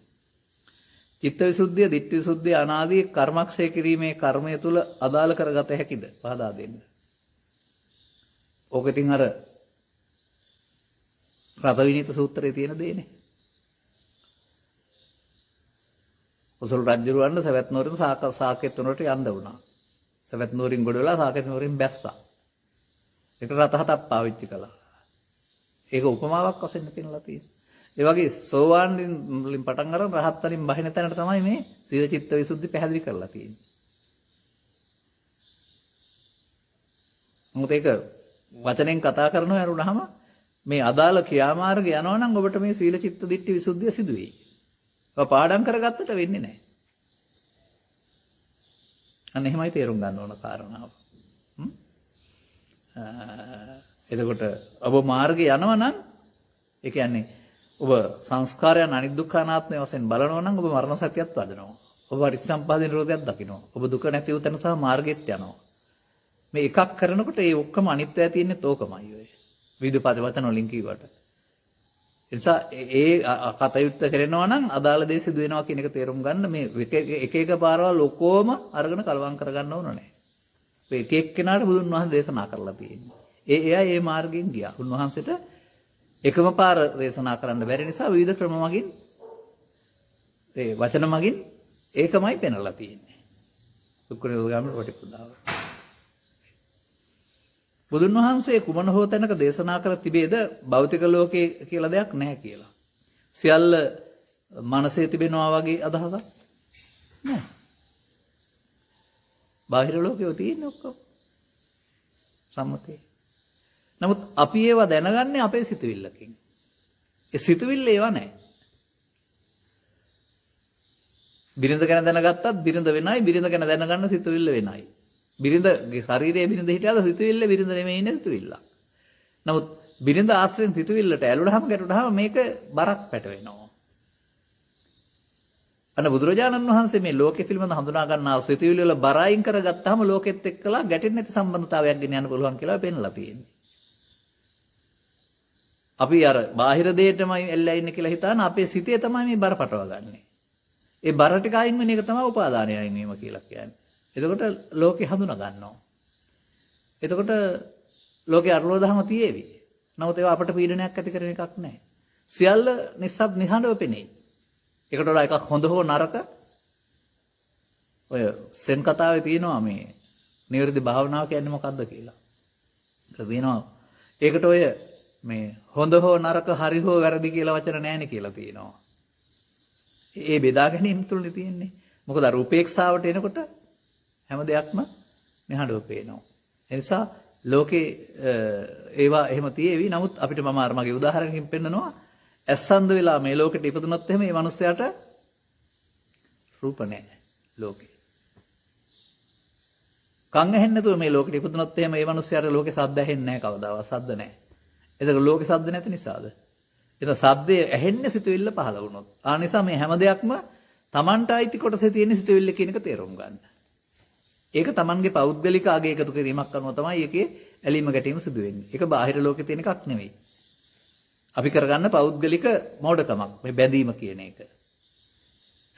චිත්ත විසුද්ධිය, ditthi විසුද්ධිය අනාදී කර්මක්ෂය කිරීමේ කර්මය තුල අදාළ කරගත හැකිද? පහදා දෙන්න. ඕක ඉතින් අර රතවිනිත සූත්‍රයේ තියෙන දෙන්නේ. උසල් රජුරවන්න සවැත් නුවරින් සාකේත නුවරට යන්න වුණා. සවැත් නුවරින් ගොඩ වෙලා සාකේත නුවරින් බැස්සා. ඒක රත හතක් පාවිච්චි කළා. ඒක උපමාවක් වශයෙන් පෙන්නලා තියෙනවා. ඒ වගේ සෝවාන් වලින් පටන් අරන් රහත් වලින් බහින තැනට තමයි මේ සීල චිත්ත විසුද්ධි පැහැදිලි කරලා තියෙන්නේ. මොකද ඒක වචනෙන් කතා කරනවා යරුණාම මේ අදාළ ක්‍රියාමාර්ගය යනවා නම් ඔබට මේ සීල චිත්ත දිට්ඨි විසුද්ධිය සිදු වෙයි. ඔබ පාඩම් කරගත්තට වෙන්නේ නැහැ. අන්න එහෙමයි තේරුම් ගන්න ඕන කාරණාව. එතකොට ඔබ මාර්ගේ යනවා නම් ඒ කියන්නේ ඔබ සංස්කාරයන් අනිදුක්ඛ අනාත්මය වශයෙන් බලනවා නම් ඔබ මරණ සත්‍යයත් වඩනවා. ඔබ පටිච්චසමුප්පාද නිරෝධයත් දකිනවා. ඔබ දුක නැති වූ තැන සහ මාර්ගෙත් යනවා. මේ එකක් කරනකොට ඒ ඔක්කොම අනිත්‍යය තියෙන්නේ තෝකමයි ඔය. විවිධ පද වචන වලින් කිව්වට. ඒ නිසා ඒ කටයුත්ත කරනවා නම් අදාළ දේ සිදු වෙනවා කියන එක තේරුම් ගන්න මේ එක එක පාරවල් ඔක්කොම අරගෙන කලවම් කරගන්න ඕන නැහැ. ඒ එක එක්කෙනාට බුදුන් වහන්සේ දේශනා කරලා තියෙනවා. එයා ඒ මාර්ගයෙන් ගියා. උන්වහන්සේට එකම පාර දේශනා කරන්න බැරි නිසා විවිධ ක්‍රම මගින් ඒ වචන මගින් ඒකමයි පෙන්වලා තියෙන්නේ. දුක්ඛ නිරෝධ ගාමිනී පටිපදාව. බුදුන් වහන්සේ කුමන හෝ තැනක දේශනා කර තිබේද භෞතික ලෝකේ කියලා දෙයක් නැහැ කියලා. සියල්ල මනසේ තිබෙනවා වගේ අදහසක් නැහැ. බාහිර ලෝකෙව තියෙන්නේ ඔක්කොම සම්මතේ. නමුත් අපි ඒවා දැනගන්නේ අපේ සිතුවිල්ලකින්. ඒ සිතුවිල්ල ඒවා නැහැ. බිරිඳ ගැන දැනගත්තත් බිරිඳ වෙනයි, බිරිඳ ගැන දැනගන්න සිතුවිල්ල වෙනයි. බිරිඳගේ ශරීරයේ බිරිඳ හිටියද සිතුවිල්ල බිරිඳ නෙමෙයි ඉන්නේ සිතුවිල්ල. නමුත් බිරිඳ ආශ්‍රයෙන් සිතුවිල්ලට ඇලුනහම ගැටුනහම මේක බරක් පැටවෙනවා. අන්න බුදුරජාණන් වහන්සේ මේ ලෝකෙ පිළිබඳ හඳුනා ගන්නා සිතුවිලි වල බර අයින් කරගත්තාම ලෝකෙත් එක්කලා ගැටෙන්නේ නැති සම්බන්ධතාවයක් ගෙන යන්න පුළුවන් කියලා පෙන්නලා තියෙන්නේ. අපි අර බාහිර දෙයටමයි එල්ලලා ඉන්නේ කියලා හිතාන අපේ සිතේ තමයි මේ බර පටව ගන්නෙ. ඒ බර ටික අයින් වෙන එක තමයි උපාදානය අයින් වීම කියලා කියන්නේ. එතකොට ලෝකේ හඳුනා ගන්නවා. එතකොට ලෝකේ අරලෝ දහම තියේවි. නමුත් ඒවා අපට පීඩනයක් ඇති කරන එකක් නැහැ. සියල්ල නිහඬව පෙනේ. ඒකට වඩා එකක් හොඳ හෝ නරක ඔය සෙන් කතාවේ තියෙනවා මේ නිවැරදි භාවනාව කියන්නේ මොකක්ද කියලා. ඒක තියෙනවා. ඒකට ඔය මේ හොඳ හෝ නරක හරි හෝ වැරදි කියලා වචන නැහැනේ කියලා තියෙනවා. ඒ බෙදා ගැනීම තුලනේ තියෙන්නේ. මොකද අර උපේක්ෂාවට එනකොට හැම දෙයක්ම නිහඬව පේනවා. ඒ නිසා ලෝකේ ඒවා එහෙම තියේවි. නමුත් අපිට මම අර මගේ උදාහරණකින් පෙන්නනවා ඇස්සන්ද වෙලා මේ ලෝකෙට ඉපදුනොත් එහෙම මේ මිනිස්යාට රූප නැහැ ලෝකේ. කන් ඇහෙන්නේ නැතුව මේ ලෝකෙට ඉපදුනොත් එහෙම මේ මිනිස්යාට ලෝකේ සද්ද ඇහෙන්නේ නැහැ කවදාවත්. සද්ද නැහැ. ඒක ලෝකේ සද්ද නැති නිසාද? ඒක සද්දේ ඇහෙන්නේ සිතුවිල්ල පහළ වුණොත්. ආ නිසා මේ හැම දෙයක්ම Tamanට අයිති කොටසේ තියෙන සිතුවිල්ල කියන එක තේරුම් ගන්න. ඒක Tamanගේ පෞද්ගලික ආගේ එකතු කිරීමක් කරනවා තමයි ඒකේ ඇලීම ගැටීම සිදු වෙන්නේ. ඒක බාහිර ලෝකේ තියෙන එකක් නෙවෙයි. අපි කරගන්න පෞද්ගලික මෝඩකමක් මේ බැඳීම කියන එක.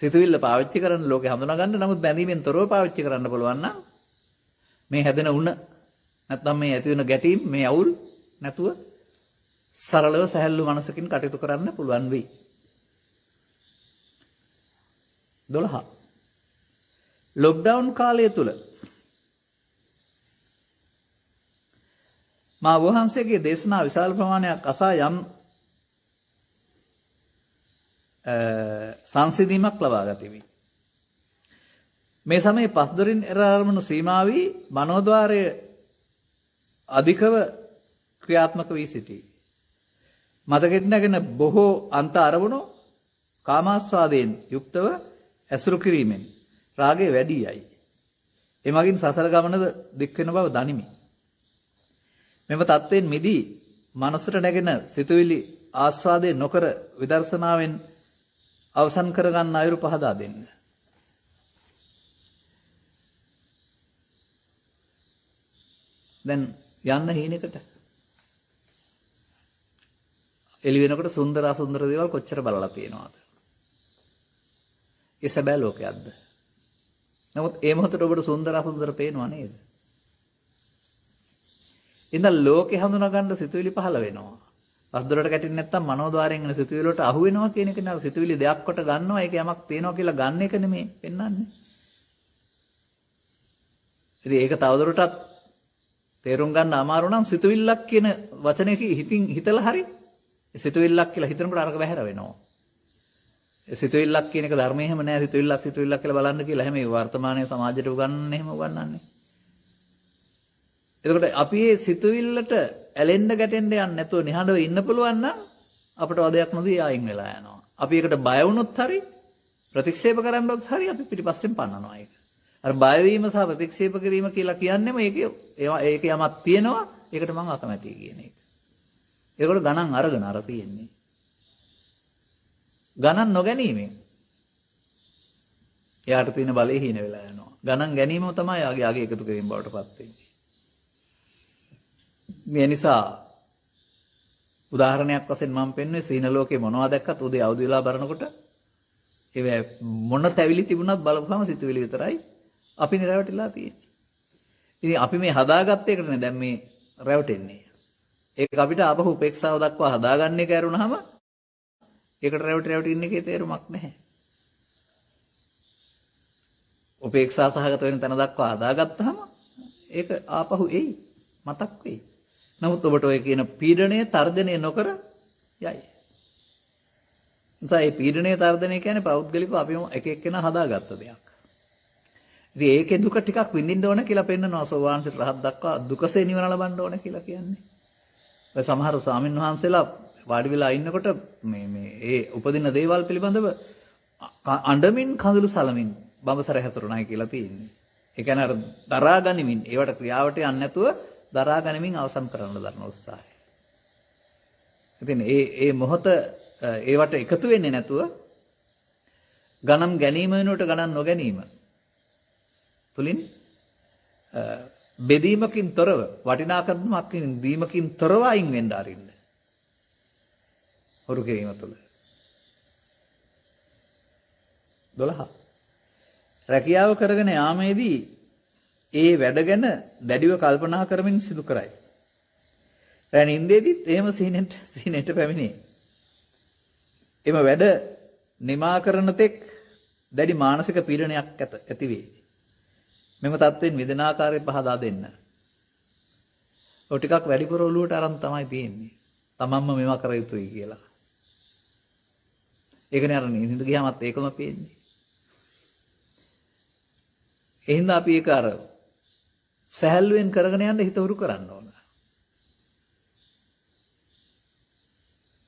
සිතුවිල්ල පාවිච්චි කරන ලෝකේ හඳුනා ගන්න නමුත් බැඳීමෙන් තොරව පාවිච්චි කරන්න පුළුවන් නම් මේ හැදෙන උණ නැත්නම් මේ ඇති වෙන ගැටීම් මේ අවුල් නැතුව සරලව සැහැල්ලු මනසකින් කටයුතු කරන්න පුළුවන් වෙයි. 12 ලොක්ඩවුන් කාලය තුල මා වහන්සේගේ දේශනා විශාල ප්‍රමාණයක් අසා යම් සංසිඳීමක් ලබා ගතිමි. මේ සමයේ පස්දරින් එරාරමණු සීමාවී මනෝද්වාරයේ අධිකව ක්‍රියාත්මක වී සිටී. මතකෙත් නැගෙන බොහෝ අන්ත අරමුණු කාමාස්වාදයෙන් යුක්තව ඇසුරු කිරීමෙන් රාගය වැඩි යයි. එමගින් සසර ගමනද දික් වෙන බව දනිමි. මෙම தත්වෙන් මිදී මනසට නැගෙන සිතුවිලි ආස්වාදේ නොකර විදර්ශනාවෙන් අවසන් කරගන්න අයුරු පහදා දෙන්න. දැන් යන්න හීනෙකට එළි වෙනකොට සුන්දර අසුන්දර දේවල් කොච්චර බලලා තියෙනවද? ඒ සැබෑ ලෝකයක්ද? නමුත් ඒ මොහොතේ ඔබට සුන්දර අසුන්දර පේනව නේද? ඉතින් ලෝකේ හඳුනා ගන්න සිතුවිලි පහළ වෙනවා. පස්දොරට කැටින් නැත්තම් මනෝද්වාරයෙන් එන සිතුවිලි වලට අහු වෙනවා කියන එක නේ සිතුවිලි දෙයක් කොට ගන්නවා. ඒක යමක් පේනවා කියලා ගන්න එක නෙමෙයි පෙන්වන්නේ. ඉතින් ඒක තවදුරටත් තේරුම් ගන්න අමාරු නම් සිතුවිල්ලක් කියන වචනේ හිතින් හිතලා හරි සිතුවිල්ලක් කියලා හිතනකොට අරක වැහැර වෙනවා. සිතුවිල්ලක් කියන එක ධර්මයේ හැම නෑ සිතුවිල්ලක් කියලා බලන්න කියලා හැම වර්තමානයේ සමාජයට උගන්වන්නේ එහෙම උගන්වන්නේ. එතකොට අපි මේ සිතුවිල්ලට ඇලෙන්න ගැටෙන්න යන්නේ නැතුව නිහඬව ඉන්න පුළුවන් නම් අපට වදයක් නොදී ආයින් වෙලා යනවා. අපි ඒකට බය වුණොත් හරි ප්‍රතික්ෂේප කරන්නොත් හරි අපි පිටිපස්සෙන් පන්නනවා ඒක. අර බය වීම සහ ප්‍රතික්ෂේප කිරීම කියලා කියන්නේම ඒකේ යමක් තියෙනවා ඒකට මම අකමැතියි කියන එක. ඒකට ගණන් අරගෙන අර තියෙන්නේ. ගණන් නොගැනීමෙන් එයාට තියෙන බලය හීන වෙලා යනවා. ගණන් ගැනීමම තමයි යාගේ එකතු කිරීම බවට පත් වෙන්නේ. මේ නිසා උදාහරණයක් වශයෙන් මම පෙන්වන්නේ සීන ලෝකේ මොනවද දැක්කත් උදේ අවදි වෙලා බලනකොට ඒ මොන තැවිලි තිබුණත් බලපුවම සිතුවිලි විතරයි අපි නිරවටිලා තියෙන්නේ. ඉතින් අපි මේ හදාගත්ත එකනේ දැන් මේ රැවටෙන්නේ. ඒක අපිට ආපහු උපේක්ෂාව දක්වා හදාගන්න එක ඇරුණාම ඒකට රැවටි ඉන්න එකේ තේරුමක් නැහැ. උපේක්ෂා සහගත වෙන තැන දක්වා හදාගත්තාම ඒක ආපහු එයි. මතක් වෙයි. නමුත් ඔබට ඔය කියන පීඩණය තර්ජනය නොකර යයි. නිසා මේ පීඩණය තර්ජනය කියන්නේ පෞද්ගලිකව අපිම එක එක්කෙනා හදාගත්ත දෙයක්. ඉතින් ඒකේ දුක ටිකක් විඳින්න ඕන කියලා පෙන්නනවා සෝවාන්සිට රහත් දක්වා දුකසේ නිවන ලබන්න ඕන කියලා කියන්නේ. ඔය සමහර ස්වාමීන් වහන්සේලා වාඩි වෙලා ඉන්නකොට මේ ඒ උපදින දේවල් පිළිබඳව අඬමින් කඳුළු සලමින් බඹසර හැතරුණයි කියලා තියෙන්නේ. ඒ කියන්නේ අර දරා ගනිමින් ඒවට ක්‍රියාවට යන්නේ නැතුව දරා ගනිමින් අවසන් කරන්න දරන උත්සාහය. ඉතින් ඒ මොහොත ඒවට එකතු වෙන්නේ නැතුව ගණන් ගැනීම වෙනුවට ගණන් නොගැනීම තුලින් බෙදීමකින් තොරව වටිනාකමක් දීමකින් තොරව අයින් වෙන්න ආරින්න. හොරු කිරීම තුළ 12 රැකියාව කරගෙන යාමේදී ඒ වැඩ ගැන දැඩිව කල්පනා කරමින් සිදු කරයි. රැ නින්දේදීත් එහෙම සිහිනෙට පැමිණේ. එම වැඩ නිමා කරන තෙක් දැඩි මානසික පීඩනයක් ඇති වේ. මෙම තත්ත්වෙන් මිදෙන ආකාරය පහදා දෙන්න. ඔය ටිකක් වැඩිපුර ඔලුවට අරන් තමයි තියෙන්නේ. තමන්ම මේවා කර යුතුයි කියලා. ඒකනේ අර නින්ද ගියාමත් ඒකම පේන්නේ. එහෙනම් අපි ඒක අර සහැල්ලුවෙන් කරගෙන යන්න හිත උරු කරන්න ඕන.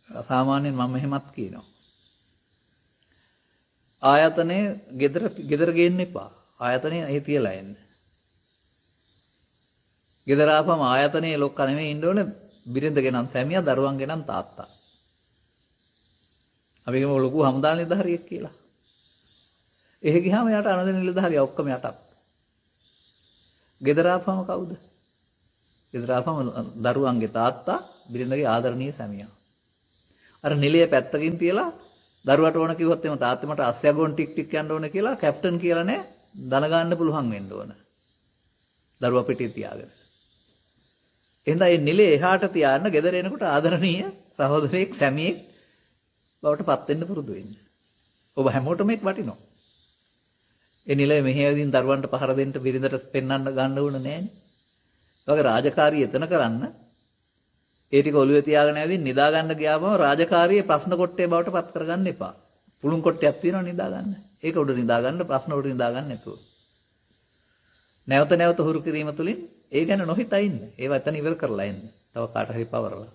සාමාන්‍යයෙන් මම එහෙමත් කියනවා. ආයතනයේ ගෙදර ගේන්න එපා. ආයතනයේ එහි තියලා එන්න. ගෙදර ආපම ආයතනයේ ලොක්ක නෙමෙයි ඉන්න ඕන බිරිඳ ගෙනන් සැමියා දරුවන් ගෙනන් තාත්තා. අපි කියමු ලොකු හමුදා නිලධාරියෙක් කියලා. එහෙ ගියාම යට අනද නිලධාරියා ඔක්කොම යටත්. ගෙදර ආපම කවුද? ගෙදර ආපම දරුවන්ගේ තාත්තා බිරිඳගේ ආදරණීය සැමියා. අර නිලයේ පැත්තකින් තියලා දරුවට ඕන කිව්වොත් එම තාත්තේ මට අස්යගොන් ටික් ටික් යන්න ඕන කියලා කැප්ටන් කියලා නෑ දන ගන්න පුළුවන් වෙන්න ඕන. දරුවා පිටින් තියාගෙන. එහෙනම් මේ නිලයේ එහාට තියාගෙන ගෙදර එනකොට ආදරණීය සහෝදරයෙක් සැමියෙක් බවට පත් වෙන්න පුරුදු වෙන්න. ඔබ හැමෝටම මේක වටිනවා. ඒ නිලයේ මෙහෙයවින් දරුවන්ට පහර දෙන්න බිරිඳට පෙන්වන්න ගන්න ඕන නෑනේ. ඒ වගේ රාජකාරිය එතන කරන්න ඒ ටික ඔළුවේ තියාගෙන ඇවිදින් නිදා ගන්න ගියාම රාජකාරියේ ප්‍රශ්න කොට්ටේ බවට පත් කරගන්න එපා. පුළුන් කොට්ටයක් තියෙනවා නිදා ගන්න. ඒක උඩ නිදා ගන්න ප්‍රශ්න උඩ නිදා ගන්න නැතුව. නැවත නැවත හුරු කිරීම තුළින් ඒ ගැන නොහිතා ඉන්න. ඒව එතන ඉවර කරලා එන්න. තව කාට හරි පවරලා.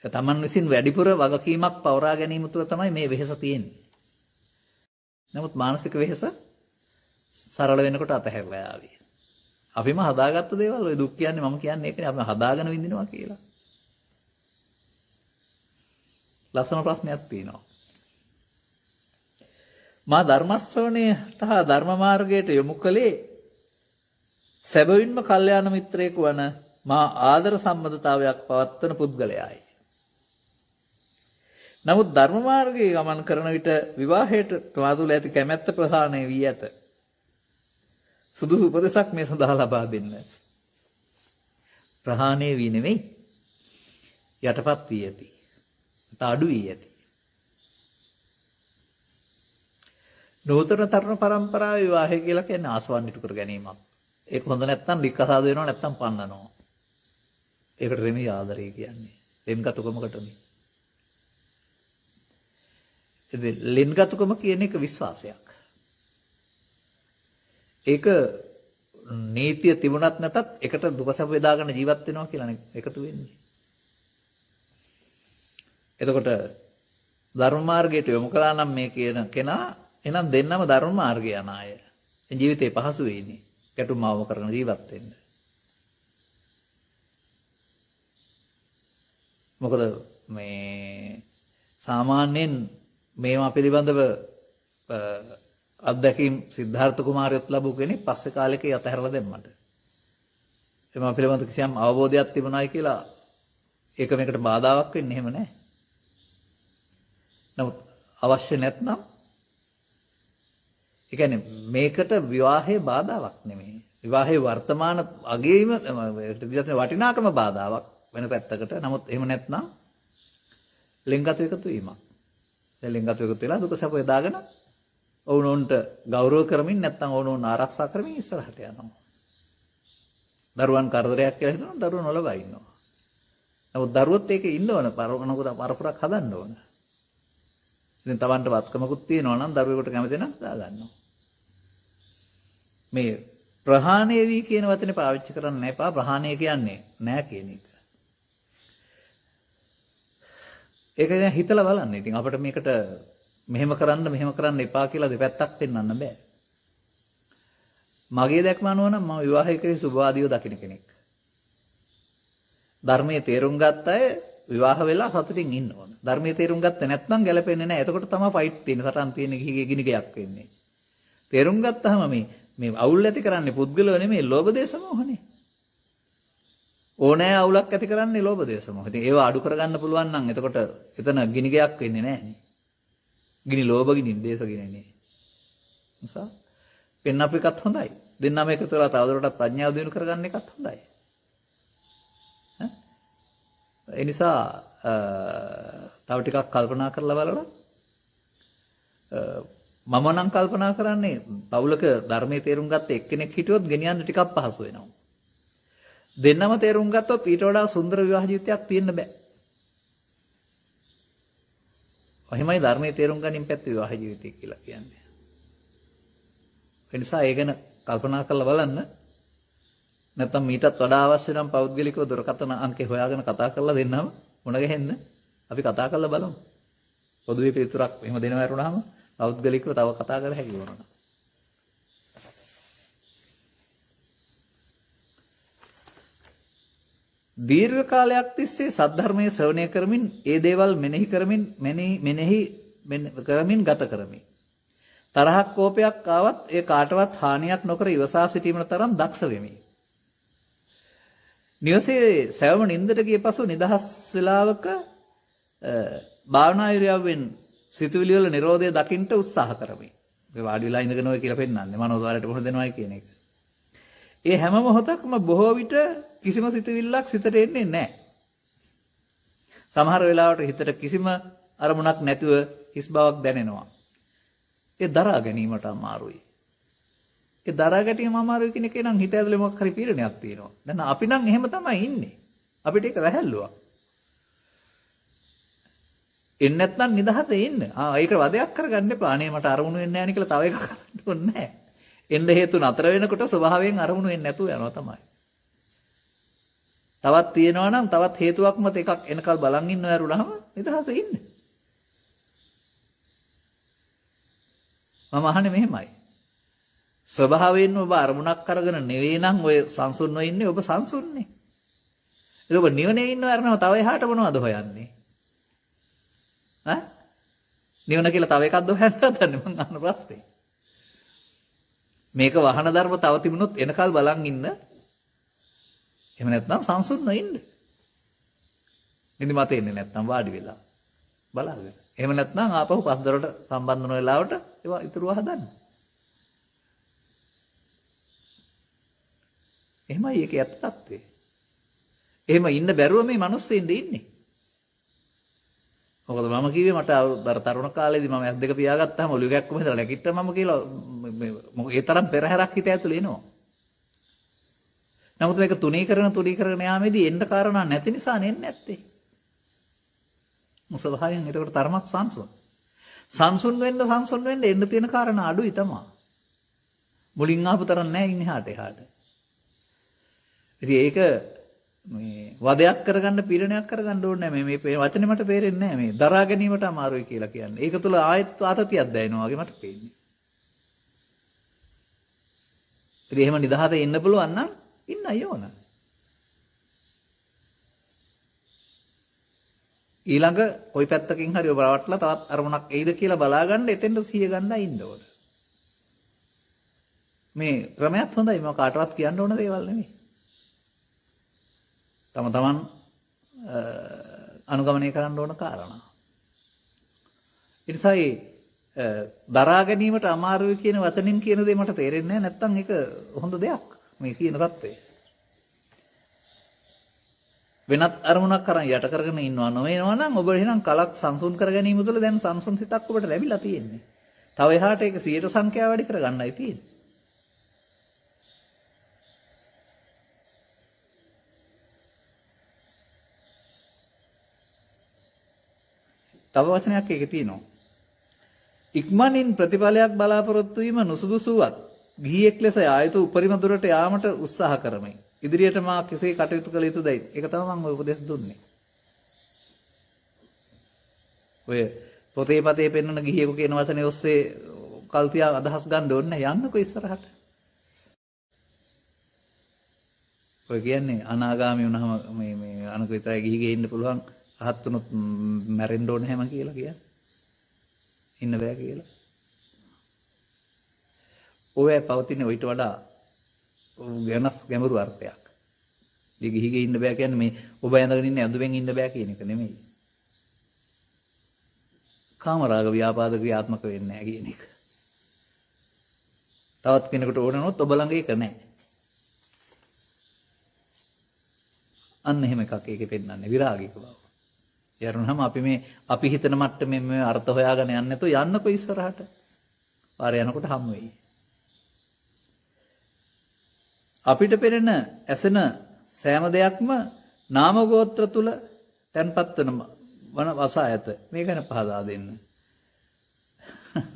තමන් විසින් වැඩිපුර වගකීමක් පවරා ගැනීම තුළ තමයි මේ වෙහෙස තියෙන්නේ. නමුත් මානසික වෙහෙස සරල වෙනකොට අතහැරලා යාවි. අපිම හදාගත්ත දේවල් ඔය දුක් කියන්නේ මම කියන්නේ ඒකනේ අපි හදාගෙන විඳිනවා කියලා. ලස්සන ප්‍රශ්නයක් තියෙනවා. මා ධර්ම ශ්‍රවණයට හා ධර්ම මාර්ගයට යොමු කළේ සැබවින්ම කල්යාණ මිත්‍රයෙකු වන මා ආදර සම්බන්ධතාවයක් පවත්වන පුද්ගලයායි. නමුත් ධර්ම මාර්ගයේ ගමන් කරන විට විවාහයට මාතුල ඇති කැමැත්ත ප්‍රහාණය වී ඇත. සුදුසු උපදෙසක් මේ සඳහා ලබා දෙන්න. ප්‍රහාණය වී නෙමෙයි යටපත් වී ඇති. අඩු වී ඇති. නූතන තරුණ පරම්පරාවේ විවාහය කියලා කියන්නේ ආසවන් ඉටු කර ගැනීමක්. ඒක හොඳ නැත්නම් ලික්කසාද වෙනවා නැත්නම් පන්නනවා. ඒකට රෙමි ආදරය කියන්නේ. ලෙන්ගතුකමකටනේ. ලෙන්ගතුකම කියන එක විශ්වාසයක්. ඒක නීතිය තිබුණත් නැතත් එකට දුකසප බෙදාගෙන ජීවත් වෙනවා කියලා එකතු වෙන්නේ. එතකොට ධර්ම මාර්ගයට යොමු කළා නම් මේ කියන කෙනා එහෙනම් දෙන්නම ධර්ම මාර්ගය යන අය. ජීවිතේ පහසු වෙන්නේ. ගැටුම් මාවම කරන ජීවත් වෙන්න. මොකද මේ සාමාන්‍යයෙන් මේවා පිළිබඳව අත්දැකීම් සිද්ධාර්ථ කුමාරයත් ලැබු කෙනෙක් පස්සේ කාලෙක යතහැරලා දැම්මට. ඒවා පිළිබඳ කිසියම් අවබෝධයක් තිබුණායි කියලා ඒක මේකට බාධාවක් වෙන්නේ එහෙම නැහැ. නමුත් අවශ්‍ය නැත්නම් ඒ කියන්නේ මේකට විවාහයේ බාධාවක් නෙමෙයි. විවාහයේ වර්තමාන අගේම වටිනාකම බාධාවක් වෙන පැත්තකට. නමුත් එහෙම නැත්නම් ලිංගගත එකතු වීමක්. දැන් ලිංගගත එකතු වෙලා දුක සැප යදාගෙන ඔවුනොන්ට ගෞරව කරමින් නැත්නම් ඔවුනොන් ආරක්ෂා කරමින් ඉස්සරහට යනවා. දරුවන් කරදරයක් කියලා හිතනවා දරුවෝ නොලබා ඉන්නවා. නමුත් දරුවොත් ඒකේ ඉන්න ඕන පරපුරක් හදන්න ඕන. ඉතින් Tamanට වත්කමකුත් තියෙනවා නම් දරුවෙකුට කැමති නම් දාගන්නවා. මේ ප්‍රහාණය වී කියන වචනේ පාවිච්චි කරන්න එපා. ප්‍රහාණය කියන්නේ නෑ කියන එක. ඒක දැන් හිතලා බලන්න. ඉතින් අපිට මේකට මෙහෙම කරන්න එපා කියලා දෙපැත්තක් පෙන්වන්න බෑ. මගේ දැක්ම අනුව නම් මම විවාහයකදී සුභවාදීව දකින්න කෙනෙක්. ධර්මයේ තේරුම් ගත්ත අය විවාහ වෙලා සතුටින් ඉන්න ඕන. ධර්මයේ තේරුම් ගත්තේ නැත්නම් ගැලපෙන්නේ නැහැ. එතකොට තමයි ෆයිට් තියෙන්නේ. සටන් තියෙන්නේ ගිනි ගයක් වෙන්නේ. තේරුම් ගත්තාම මේ අවුල් ඇති කරන්නේ පුද්ගලව නෙමෙයි ලෝභ දේශ මොහනේ. ඕනෑ අවුලක් ඇති කරන්නේ ලෝභ දේශ මොහ. ඉතින් ඒව අඩු කරගන්න පුළුවන් නම් එතකොට එතන ගිනි ගයක් වෙන්නේ නැහැ නේ. ගිනි ලෝභ ගිනි දේශ ගිනි නේ. නිසා පෙන්න අප එකත් හොඳයි. දෙන්නම එකතු වෙලා තවදුරටත් ප්‍රඥාව දිනු කරගන්න එකත් හොඳයි. ඒ නිසා තව ටිකක් කල්පනා කරලා බලලා මම නම් කල්පනා කරන්නේ පවුලක ධර්මයේ තේරුම් ගත්ත එක්කෙනෙක් හිටියොත් ගෙනියන්න ටිකක් පහසු වෙනවා. දෙන්නම තේරුම් ගත්තොත් ඊට වඩා සුන්දර විවාහ ජීවිතයක් තියෙන්න බෑ. එහෙමයි ධර්මයේ තේරුම් ගැනීම පැත්තේ විවාහ ජීවිතය කියලා කියන්නේ. ඒ නිසා ඒ ගැන කල්පනා කරලා බලන්න. නැත්නම් මීටත් වඩා අවශ්‍ය නම් පෞද්ගලිකව දුරකථන අංකේ හොයාගෙන කතා කරලා දෙන්නම මුණ ගැහෙන්න. අපි කතා කරලා බලමු. පොදුවේ පිළිතුරක් එහෙම දෙනවා වරුණාම පෞද්ගලිකව තව කතා කර හැකි වෙනවා. දීර්ඝ කාලයක් තිස්සේ සද්ධර්මයේ ශ්‍රවණය කරමින් ඒ දේවල් මෙනෙහි කරමින් ගත කරමි. තරහක් කෝපයක් ආවත් ඒ කාටවත් හානියක් නොකර ඉවසා සිටීමට තරම් දක්ෂ වෙමි. නිවසේ සෑම නින්දට ගිය පසු නිදහස් වේලාවක භාවනා ඉරියව්වෙන් සිතුවිලි වල නිරෝධය දකින්න උත්සාහ කරමි. ඒ වාඩි වෙලා ඉඳගෙන ඔය කියලා පෙන්නන්නේ මනෝද්වාරයට මොහොත දෙනවයි කියන එක. ඒ හැම මොහොතක්ම බොහෝ විට කිසිම සිතුවිල්ලක් සිතට එන්නේ නැහැ. සමහර වෙලාවට හිතට කිසිම අරමුණක් නැතුව හිස් බවක් දැනෙනවා. ඒ දරා ගැනීමට අමාරුයි. ඒ දරා ගැනීම අමාරුයි කියන එකේ නම් හිත ඇතුලේ මොකක් හරි පීඩනයක් තියෙනවා. දැන් අපි නම් එහෙම තමයි ඉන්නේ. අපිට ඒක වැහැල්ලුවා. එන්නේ නැත්නම් නිදහසේ ඉන්න. ඒක වදයක් කරගන්න එපා. අනේ මට අරමුණු වෙන්නේ නැහැ නේ කියලා තව එකක් කරන්න ඕනේ නැහැ. එන්න හේතු නතර වෙනකොට ස්වභාවයෙන් අරමුණු වෙන්නේ නැතුව යනවා තමයි. තවත් තියෙනවා නම් තවත් හේතුවක් මත එකක් එනකල් බලන් ඉන්නව ඇරුණාම නිදහසේ ඉන්න. මම අහන්නේ මෙහෙමයි. ස්වභාවයෙන්ම ඔබ අරමුණක් අරගෙන නෙවෙයි නම් ඔය සංසුන්ව ඉන්නේ ඔබ සංසුන්නේ. ඒක ඔබ නිවනේ ඉන්නව අරනවා තව එහාට මොනවද හොයන්නේ? නිවන කියලා තව එකක්ද හොයන්න හදන්නේ මං අහන ප්‍රශ්නේ. මේක වහන ධර්ම තව තිබුණොත් එනකල් බලන් ඉන්න. එහෙම නැත්නම් සංසුන්ව ඉන්න. නිදිමත එන්නේ නැත්නම් වාඩි වෙලා බලාගෙන. එහෙම නැත්නම් ආපහු පස්දරට සම්බන්ධ වෙන වෙලාවට ඒවා ඉතුරුව හදන්න. එහෙමයි ඒකේ ඇත්ත తත්වේ. එහෙම ඉන්න බැරුව මේ මිනිස්සු ඉන්නේ. මොකද මම කිව්වේ මට අර තරුණ කාලේදී මම ඇස් දෙක පියාගත්තාම ඔළුව කැක්කම හිතලා නැගිට්ටා මම කියලා ඒ තරම් පෙරහැරක් හිත ඇතුලේ එනවා. නමුත් මේක තුනී කරන යාමේදී එන්න කාරණා නැති නිසා නෙන්නේ නැත්තේ. මුසභාවයෙන් ඒකට තරමක් සංසුන්. සංසුන් වෙන්න එන්න තියෙන කාරණා අඩුයි තමයි. මුලින් ආපු තරම් නැහැ ඉන්නේ හාට එහාට. ඉතින් ඒක මේ වදයක් කරගන්න පීඩනයක් කරගන්න ඕනේ නැහැ. මේ වචනේ මට තේරෙන්නේ නැහැ. මේ දරා ගැනීමට අමාරුයි කියලා කියන්නේ. ඒක තුල ආයෙත් ආතතියක් දැනෙනවා වගේ මට පේන්නේ. ඉතින් එහෙම නිදහසේ ඉන්න පුළුවන් නම් ඉන්න අයෝන. ඊළඟ කොයි පැත්තකින් හරි ඔබ රවට්ටලා තවත් අරමුණක් එයිද කියලා බලාගන්න එතෙන්ට සිහිය ගන්නයි ඉන්න ඕන. මේ ක්‍රමයක් හොඳයි. මම කාටවත් කියන්න ඕන දේවල් නෙමෙයි. තමන් අනුගමනය කරන්න ඕන කාරණා. ඒ නිසා දරා ගැනීමට අමාරුයි කියන වචනින් කියන දේ මට තේරෙන්නේ නැහැ. නැත්තම් ඒක හොඳ දෙයක්. මේ කියන தත්ත්වය. වෙනත් අරමුණක් කරන් යට කරගෙන ඉන්නවා නොවේනවා නම් ඔබ එහෙනම් කලක් සංසුන් කර ගැනීම තුළ දැන් සංසුන් සිතක් ඔබට ලැබිලා තියෙන්නේ. තව එහාට ඒක 100 සංඛ්‍යාව වැඩි කර ගන්නයි තියෙන්නේ. තව වචනයක් ඒකේ තියෙනවා. ඉක්මනින් ප්‍රතිඵලයක් බලාපොරොත්තු වීම නුසුදුසුවත් ගිහියෙක් ලෙස ආයතු උපරිම දුරට යාමට උත්සාහ කරමි. ඉදිරියට මා කෙසේ කටයුතු කළ යුතුදයි. ඒක තමයි මම ඔය උපදෙස් දුන්නේ. ඔය පොතේ පතේ පෙන්වන ගිහියෙකු කියන වචනේ ඔස්සේ කල් තියා අදහස් ගන්න ඕනේ නැහැ. යන්නකෝ ඉස්සරහට. ඔය කියන්නේ අනාගාමී වුණාම මේ අනුක විතරයි ගිහිගේ ඉන්න පුළුවන්. රහත් වුණොත් මැරෙන්න ඕනේ හැම කියලා කියන්නේ. ඉන්න බෑ කියලා. ඔය පවතින ඊට වඩා වෙනස් ගැඹුරු අර්ථයක්. මේ ගිහිගේ ඉන්න බෑ කියන්නේ මේ ඔබ ඇඳගෙන ඉන්න ඇඳුමෙන් ඉන්න බෑ කියන එක නෙමෙයි. කාමරාග ව්‍යාපාද ක්‍රියාත්මක වෙන්නේ නැහැ කියන එක. තවත් කෙනෙකුට ඕන නොත් ඔබ ළඟ ඒක නැහැ. අන්න එහෙම එකක් ඒකේ පෙන්නන්නේ විරාගික බව. යරුණාම අපි හිතන මට්ටමේ මේ අර්ථ හොයාගෙන යන්නේ නැතුව යන්නකෝ ඉස්සරහට. පාරේ යනකොට හම් වෙයි. අපිට පෙනෙන ඇසෙන සෑම දෙයක්ම නාම ගෝත්‍ර තුල තැන්පත් වන වසා ඇත. මේ ගැන පහදා දෙන්න.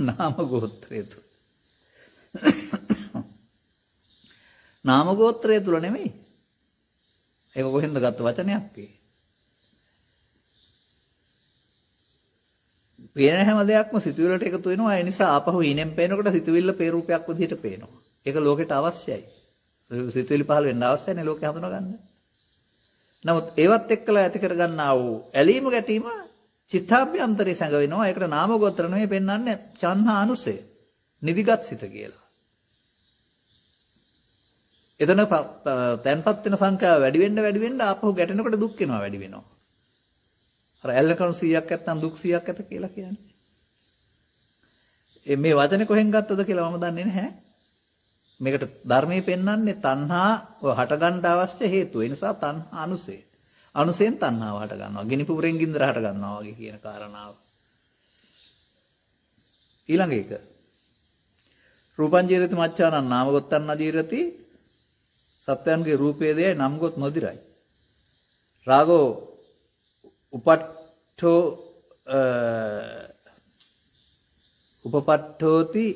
නාම ගෝත්‍රය තුල. නාම ගෝත්‍රය තුල නෙමෙයි. ඒක කොහෙන්ද ගත්ත වචනයක් ඒ? පේන හැම දෙයක්ම සිතුවිල්ලට එකතු වෙනවා. ඒ නිසා ආපහු ඊනෙන් පේනකොට සිතුවිල්ල පේ රූපයක් විදිහට පේනවා. ඒක ලෝකෙට අවශ්‍යයි. සිතුවිලි පහළ වෙන්න අවශ්‍යයි ලෝකේ හඳුනා ගන්න. නමුත් ඒවත් එක්කලා ඇති කරගන්නා වූ ඇලීම ගැටීම චිත්තාභ්‍යන්තරේ සැඟ වෙනවා. ඒකට නාම ගෝත්‍ර නෙමෙයි පෙන්වන්නේ චන්හා අනුසය. නිදිගත් සිත කියලා. එතන තැන්පත් වෙන සංඛ්‍යාව වැඩි වෙන්න ආපහු ගැටෙනකොට දුක් වෙනවා වැඩි වෙනවා. අර ඇල්ලකණු 100ක් නැත්නම් දුක් 100ක් ඇත කියලා කියන්නේ. මේ වචනේ කොහෙන් ගත්තද කියලා මම දන්නේ නැහැ. මේකට ධර්මයේ පෙන්වන්නේ තණ්හා හට ගන්න අවශ්‍ය හේතු. ඒ නිසා තණ්හා අනුසය. අනුසයෙන් තණ්හාව හට ගන්නවා. ගිනි පුපුරෙන් ගින්දර හට ගන්නවා වගේ කියන කාරණාව. ඊළඟ එක. රූපං ජීරති මච්ඡානං නාම ගොත්තං නජීරති. සත්‍යයන්ගේ රූපයේ දෙයයි නම් ගොත් නොදිරයි. රාගෝ උපපට්ඨෝති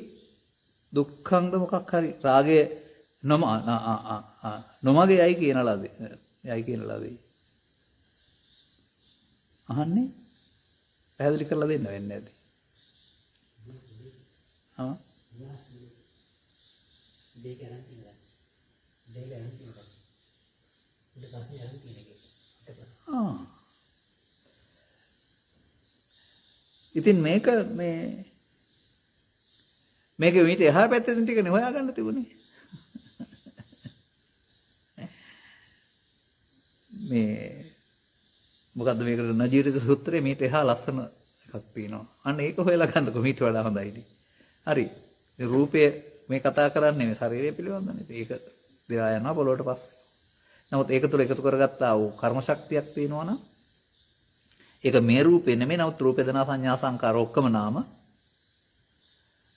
දුක්ඛංද මොකක් හරි රාගය නොමගේ යයි කියන ලදී. අහන්නේ පැහැදිලි කරලා දෙන්න වෙන්නේ නැද්ද? ඉතින් මේක මේක විතර එහා පැත්තෙන් ටිකනේ හොයාගන්න තිබුණේ. මේ මොකද්ද මේකට නජීරිත සූත්‍රයේ මේට එහා ලස්සන එකක් තියෙනවා. අන්න ඒක හොයලා ගන්නකො මීට වඩා හොඳයිනේ. හරි. මේ රූපය මේ කතා කරන්නේ මේ ශරීරය පිළිබඳනේ. ඒක දෙවා යනවා පොළොවට පස්සේ. නමුත් ඒක තුළ එකතු කරගත්තා වූ කර්ම ශක්තියක් තියෙනවා නම් ඒක මේ රූපේ නෙමෙයි. නමුත් රූප වේදනා සංඥා සංකාර ඔක්කොම නාම.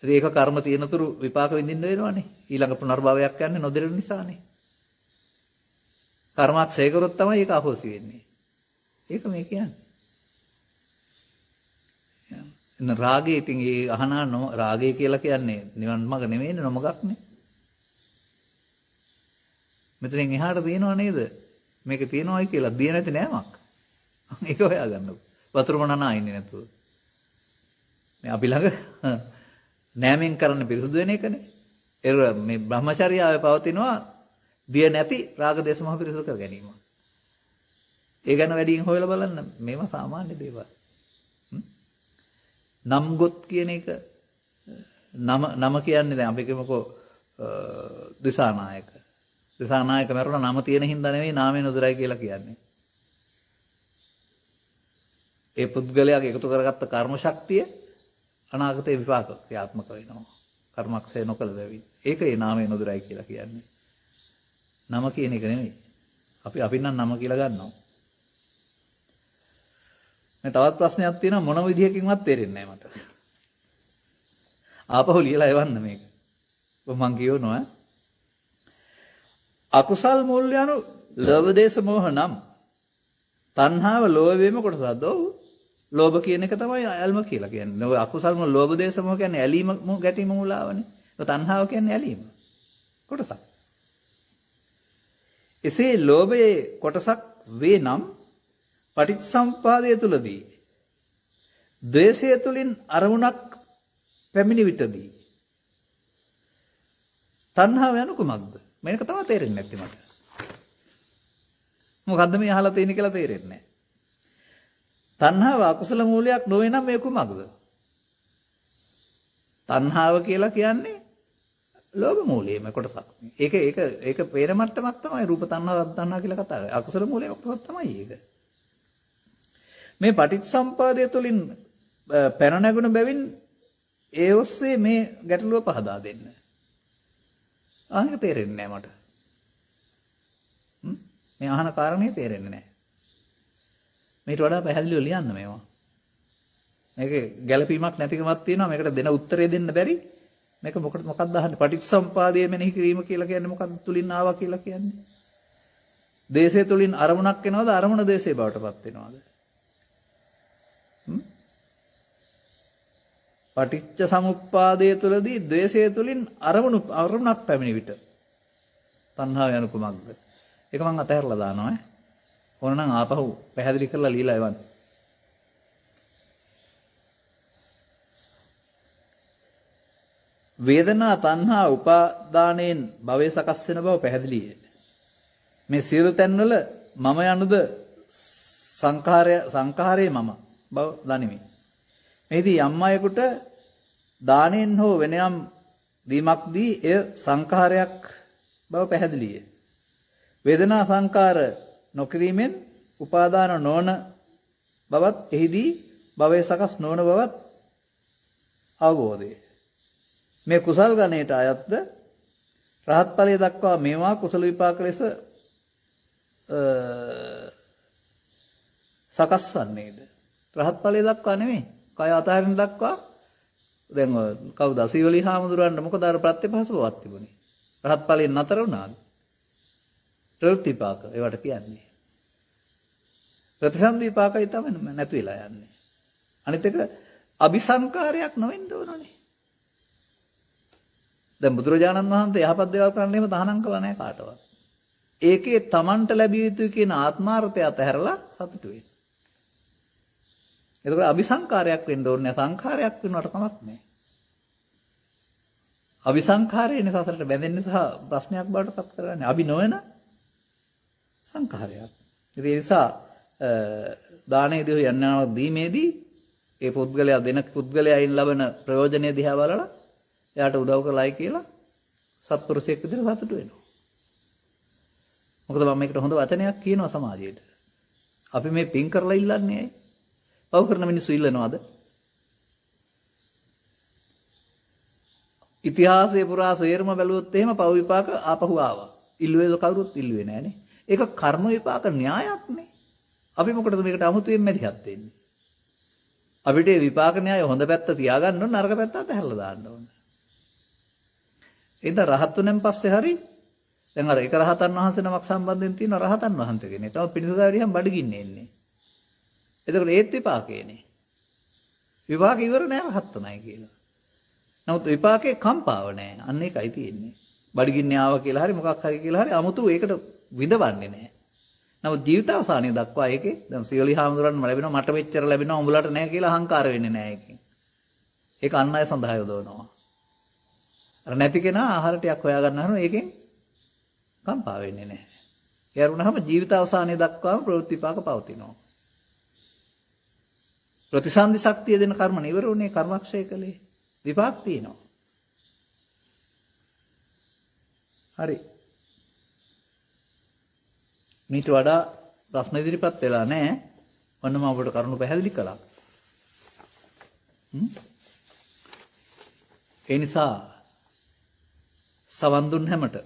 ඒක කර්ම තියෙනතුරු විපාක විඳින්න වෙනවනේ. ඊළඟ පුනර්භවයක් යන්නේ නොදෙරෙන නිසානේ. කර්මයක් ඡය කරොත් තමයි ඒක අහෝසි වෙන්නේ. ඒක මේ කියන්නේ. රාගය ඉතින් ඒ අහනා රාගය කියලා කියන්නේ නිවන් මඟ නෙමෙයිනේ නොමගක්නේ. මෙතනින් එහාට තියෙනව නේද? මේක තියෙනවයි කියලා දිය නැති නෑමක්. ඒක හොයාගන්නකො. වතුරම නනා ඉන්නේ නැතුව. මේ අපි ළඟ නෑමෙන් කරන්න පිරිසුදු වෙන එකනේ. මේ බ්‍රහ්මචර්යාවේ පවතිනවා දිය නැති රාග දේශ මොහ පිරිසුදු කර ගැනීම. ඒ ගැන වැඩියෙන් හොයලා බලන්න. මේවා සාමාන්‍ය දේවල්. නම් ගොත් කියන එක නම කියන්නේ දැන් අපි කියමුකෝ දිසානායක. දිසානායක මරුණා නම තියෙන හින්දා නෙවෙයි නාමයෙන් උදරයි කියලා කියන්නේ. ඒ පුද්ගලයාගේ එකතු කරගත්ත කර්ම ශක්තිය අනාගතේ විපාක ක්‍රියාත්මක වෙනවා. කර්මක්ෂය නොකළ බැවින්. ඒක ඒ නාමයෙන් උදරයි කියලා කියන්නේ. නම කියන එක නෙවෙයි. අපි නම් නම කියලා ගන්නවා. මේ තවත් ප්‍රශ්නයක් තියෙනවා මොන විදිහකින්වත් තේරෙන්නේ නැහැ මට. ආපහු ලියලා එවන්න මේක. මම කියනවා අකුසල් මුල් යනු ලෝභ දේශ මොහ නම් තණ්හාව ලෝභ වීම කොටසක්ද? ඔව්. ලෝභ කියන එක තමයි ඇල්ම කියලා කියන්නේ. ඔය අකුසල්ම ලෝභ දේශ මොහ කියන්නේ ඇලීම ගැටීම මුලාවනේ. ඔය තණ්හාව කියන්නේ ඇලීම. කොටසක්. එසේ ලෝභයේ කොටසක් වේ නම් පටිච්චසමුප්පාදය තුලදී ද්වේෂය තුලින් අරමුණක් පැමිණි විටදී තණ්හාව යනු කුමක්ද? මේක තමයි තේරෙන්නේ නැත්තේ මට. මොකද්ද මේ අහලා තියෙන්නේ කියලා තේරෙන්නේ නැහැ. තණ්හාව අකුසල මූලයක් නොවේ නම් මේ කුමක්ද? තණ්හාව කියලා කියන්නේ ලෝභ මූලයේම කොටසක්. ඒක පේන මට්ටමක් තමයි රූප තණ්හා රත් තණ්හා කියලා කතා කරන්නේ. අකුසල මූලයේ කොටසක් තමයි ඒක. මේ පටිච්චසම්පාදය තුළින් පැන නැගුණ බැවින් ඒ ඔස්සේ මේ ගැටලුව පහදා දෙන්න. ආනික තේරෙන්නේ නැහැ මට. මේ අහන කාරණේ තේරෙන්නේ නැහැ. මේට වඩා පැහැදිලිව ලියන්න මේවා. මේකේ ගැළපීමක් නැතිකමක් තියෙනවා. මේකට දෙන උත්තරේ දෙන්න බැරි. මේක මොකක්ද අහන්නේ? පටිච්චසම්පාදයේ මෙනෙහි කිරීම කියලා කියන්නේ මොකක්ද? තුලින් ආවා කියලා කියන්නේ. දේශය තුලින් අරමුණක් එනවද? අරමුණ දේශේ බවටපත් වෙනවද? පටිච්ච සමුප්පාදයේ තුලදී ද්වේෂය තුලින් අරමුණක් පැමිණි විට තණ්හාව යන කුමක්ද? ඒක මම අතහැරලා දානවා ඈ. ඕනනම් ආපහු පැහැදිලි කරලා লীලා එවන්න. වේදනා තණ්හා උපාදානයෙන් භවය සකස් වෙන බව පැහැදිලිය. මේ සියලු තැන්වල මම යනුද සංඛාරයේ මම බව දනිමි. මේදී යම් අයෙකුට දානෙන් හෝ වෙන යම් දීමක්දී එය සංඛාරයක් බව පැහැදිලිය. වේදනා සංඛාර නොකිරීමෙන් උපාදාන නොවන බවත් එහිදී භවය සකස් නොවන බවත් අවබෝධය. මේ කුසල් ගණයට අයත්ද රහත් ඵලයේ දක්වා මේවා කුසල විපාක ලෙස සකස් වන්නේද? රහත් ඵලයේ දක්වා නෙමෙයි. කය අතහරින දක්වා දැන් කවුද සීවලි හාමුදුරන්ට මොකද අර ප්‍රත්‍යපහසුවක් තිබුණේ? රහත් ඵලයෙන් නතර වුණාද? ප්‍රතිපාක ඒවට කියන්නේ. ප්‍රතිසන්දි විපාකයි තමයි නැති වෙලා යන්නේ. අනිත් එක අபிසංකාරයක් නොවෙන්න ඕනනේ. දැන් බුදුරජාණන් වහන්සේ යහපත් දේවල් කරන්න එහෙම තහනම් කළා නැහැ කාටවත්. ඒකේ Tamanට ලැබිය යුතු කියන ආත්මාර්ථය අතහැරලා සතුටු වෙන්න. එතකොට අபிසංකාරයක් වෙන්න ඕනේ නැහැ. සංඛාරයක් වෙනවට කමක් නැහැ. අபிසංඛාරයනේ සසරට බැඳෙන්නේ සහ ප්‍රශ්නයක් බවට පත් කරන්නේ. අභි නොවන සංඛාරයක්. ඒ නිසා දානයේදී යන්නාවක් දීමේදී ඒ පුද්ගලයා දෙන පුද්ගලයායින් ලබන ප්‍රයෝජනෙ දිහා බලලා එයාට උදව් කළායි කියලා සත්පුරුෂයෙක් විදිහට සතුටු වෙනවා. මොකද මම මේකට හොඳ වචනයක් කියනවා සමාජයට. අපි මේ පින් කරලා ඉල්ලන්නේ ඇයි? පව් කරන මිනිස්සු ඉල්ලනවාද? ඉතිහාසයේ පුරා සේරම බැලුවොත් එහෙම පව් විපාක ආපහු ආවා. ඉල්ලුවේද කවුරුත් ඉල්ලුවේ නෑනේ. ඒක කර්ම විපාක න්‍යායක් නේ. අපි මොකටද මේකට අමුතුවෙන් මැදිහත් වෙන්නේ? අපිට විපාක න්‍යාය හොඳ පැත්ත තියාගන්න ඕන නරක පැත්ත අතහැරලා දාන්න ඕන. එතන රහත්තුනෙන් පස්සේ හරි දැන් අර එක රහතන් වහන්සේ නමක් සම්බන්ධයෙන් තියෙන රහතන් වහන්සේ කෙනෙක්. තව පිණිසගාරියන් බඩගින්නේ එන්නේ. එතකොට ඒත් විපාකේනේ. විපාක ඉවර නෑ රහත්තුණයි කියලා. නමුත් විපාකේ කම්පාව නෑ. අන්න ඒකයි තියෙන්නේ. බඩගින්නේ ආවා කියලා හරි මොකක් හරි කියලා හරි 아무තු ඒකට විඳවන්නේ නෑ. නමුත් ජීවිතාවසානයේ දක්වා ඒකේ දැන් සියලි හාමුදුරන්ම ලැබෙනවා මට මෙච්චර ලැබෙනවා උඹලට නෑ කියලා අහංකාර වෙන්නේ නෑ ඒකෙන්. ඒක අන් අය සඳහා යොදවනවා. අර නැති කෙනා ආහාර ටිකක් හොයාගන්න හරන ඒකෙන් කම්පා වෙන්නේ නැහැ. ඒ වුණාම ජීවිතාවසානයේ දක්වාම ප්‍රවෘත්ති විපාක පවතිනවා. ප්‍රතිසන්දි ශක්තිය දෙන කර්ම නිවරුනේ කර්මක්ෂය කලේ විපාක තියෙනවා. හරි. මීට වඩා ප්‍රශ්න ඉදිරිපත් වෙලා නැහැ. ඔන්න මම ඔබට කරුණු පැහැදිලි කළා. ඒ නිසා සවන් දුන් හැමට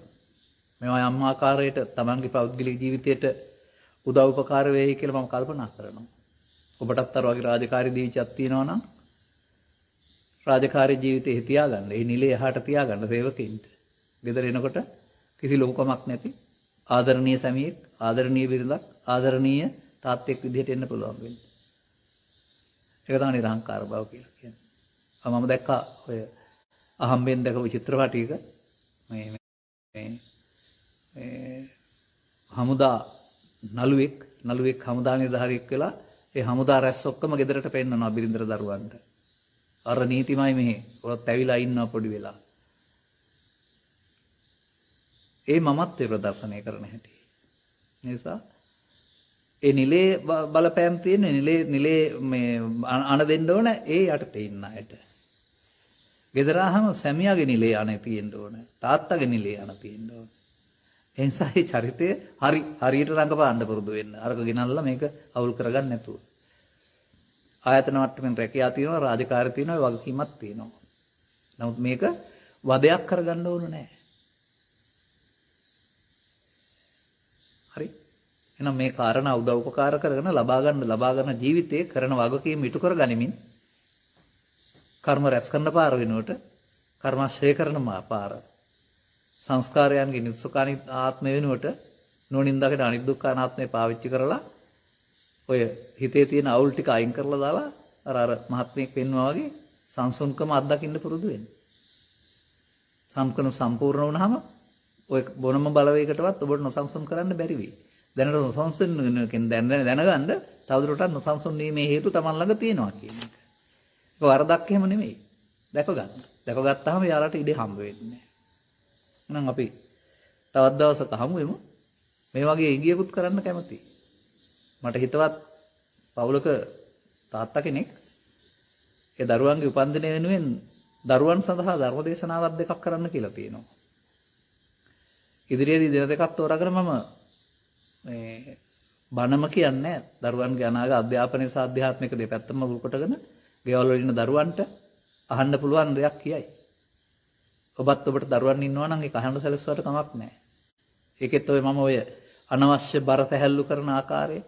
මේවා යම් ආකාරයකට තමන්ගේ පෞද්ගලික ජීවිතයට උදව් උපකාර වෙයි කියලා මම කල්පනා කරනවා. ඔබටත් අර වගේ රාජකාරී ජීවිතයක් තියෙනවා නම් රාජකාරී ජීවිතේ තියාගන්න. ඒ නිලේ එහාට තියාගන්න සේවකෙන්ට. ගෙදර එනකොට කිසි ලොකුකමක් නැති ආදරණීය සැමියෙක්, ආදරණීය බිරිඳක්, ආදරණීය තාත්තෙක් විදිහට එන්න පුළුවන් වෙන්නේ. ඒක තමයි නිර්හංකාර බව කියලා කියන්නේ. මම දැක්කා ඔය අහම්බෙන් දැකපු චිත්‍රපටයක මේ හමුදා නළුවෙක් හමුදා නිලධාරියෙක් වෙලා ඒ හමුදා රැස් ඔක්කොම ගෙදරට පෙන්නනවා බිරිඳට දරුවන්ට. අර නීතිමයි මෙහෙ. ඔරත් ඇවිලා ඉන්නවා පොඩි වෙලා. ඒ මමත්වය ප්‍රදර්ශනය කරන හැටි. නිසා ඒ නිලේ බලපෑම් තියෙන නිලේ මේ අණ දෙන්න ඕන ඒ යටතේ ඉන්න අයට. ගෙදර ආවම සැමියාගේ නිලේ අණ තියෙන්න ඕන. තාත්තාගේ නිලේ අණ තියෙන්න ඕන. ඒ නිසා මේ චරිතය හරියට රඟපාන්න පුරුදු වෙන්න. අරක ගෙනල්ලා මේක අවුල් කරගන්න නැතුව. ආයතන මට්ටමින් රැකියාව තියෙනවා, රාජකාරී තියෙනවා, වගකීමක් තියෙනවා. නමුත් මේක වදයක් කරගන්න ඕන නෑ. හරි. එහෙනම් මේ කාරණා උදව් උපකාර කරගෙන ලබා ගන්න ජීවිතයේ කරන වගකීම් ඉටු කර ගනිමින් කර්ම රැස් කරන පාර වෙනුවට කර්මාශ්‍රය කරන පාර සංස්කාරයන්ගේ නිස්සකානි ආත්මය වෙනුවට නොනින්දාකට අනිදුක්ඛ අනාත්මය පාවිච්චි කරලා ඔය හිතේ තියෙන අවුල් ටික අයින් කරලා දාලා අර මහත්මයෙක් පෙන්වනවා වගේ සංසුන්කම අත්දකින්න පුරුදු වෙන්න. සම්කන සම්පූර්ණ වුණාම ඔය බොනම බලවේගයකටවත් ඔබට නොසන්සුන් කරන්න බැරි වෙයි. දැනට නොසන්සුන්කෙන් දැනගන්න තවදුරටත් නොසන්සුන් වීමේ හේතු Taman ළඟ තියෙනවා කියන එක. ඒක වරදක් එහෙම නෙමෙයි. දැක ගන්න. දැකගත්තාම යාලට ඉඩ හම්බ වෙන්නේ. එහෙනම් අපි තවත් දවසක හමු වෙමු. මේ වගේ ඉගියකුත් කරන්න කැමතියි. මට හිතවත් පවුලක තාත්තා කෙනෙක් ඒ දරුවන්ගේ උපන්දිනය වෙනුවෙන් දරුවන් සඳහා ධර්මදේශනාවක් දෙකක් කරන්න කියලා තියෙනවා. ඉදිරියේදී දින දෙකක් තෝරාගෙන මම මේ බණම කියන්නේ දරුවන්ගේ අනාගත අධ්‍යාපනය සහ ආධ්‍යාත්මික දෙපැත්තම මුල් කොටගෙන ගෙවල් වල ඉන්න දරුවන්ට අහන්න පුළුවන් දෙයක් කියයි. ඔබත් ඔබට දරුවන් ඉන්නවා නම් ඒක අහන්න සැලසුවට කමක් නැහැ. ඒකෙත් මම ඔය අනවශ්‍ය බර තැහැල්ලු කරන ආකාරය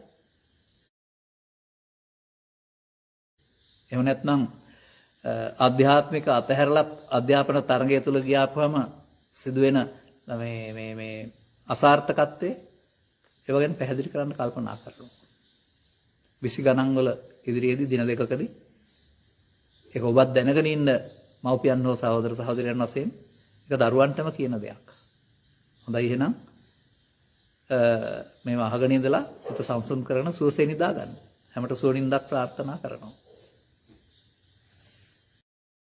එහෙම නැත්නම් ආධ්‍යාත්මික අතහැරලා අධ්‍යාපන තරඟය තුල ගියාපුවම සිදුවෙන මේ අසාර්ථකත්වයේ ඒව ගැන පැහැදිලි කරන්න කල්පනා කරනවා. 20 ගණන් වල ඉදිරියේදී දින දෙකකදී ඒක ඔබත් දැනගෙන ඉන්න මව්පියන් හෝ සහෝදර සහෝදරයන් වශයෙන් ඒක දරුවන්ටම කියන දෙයක්. හොඳයි එහෙනම් මේව අහගෙන ඉඳලා සිත සංසුන් කරන සුවසේ නිදා ගන්න. හැමත සුවනින්දක් ප්‍රාර්ථනා කරනවා.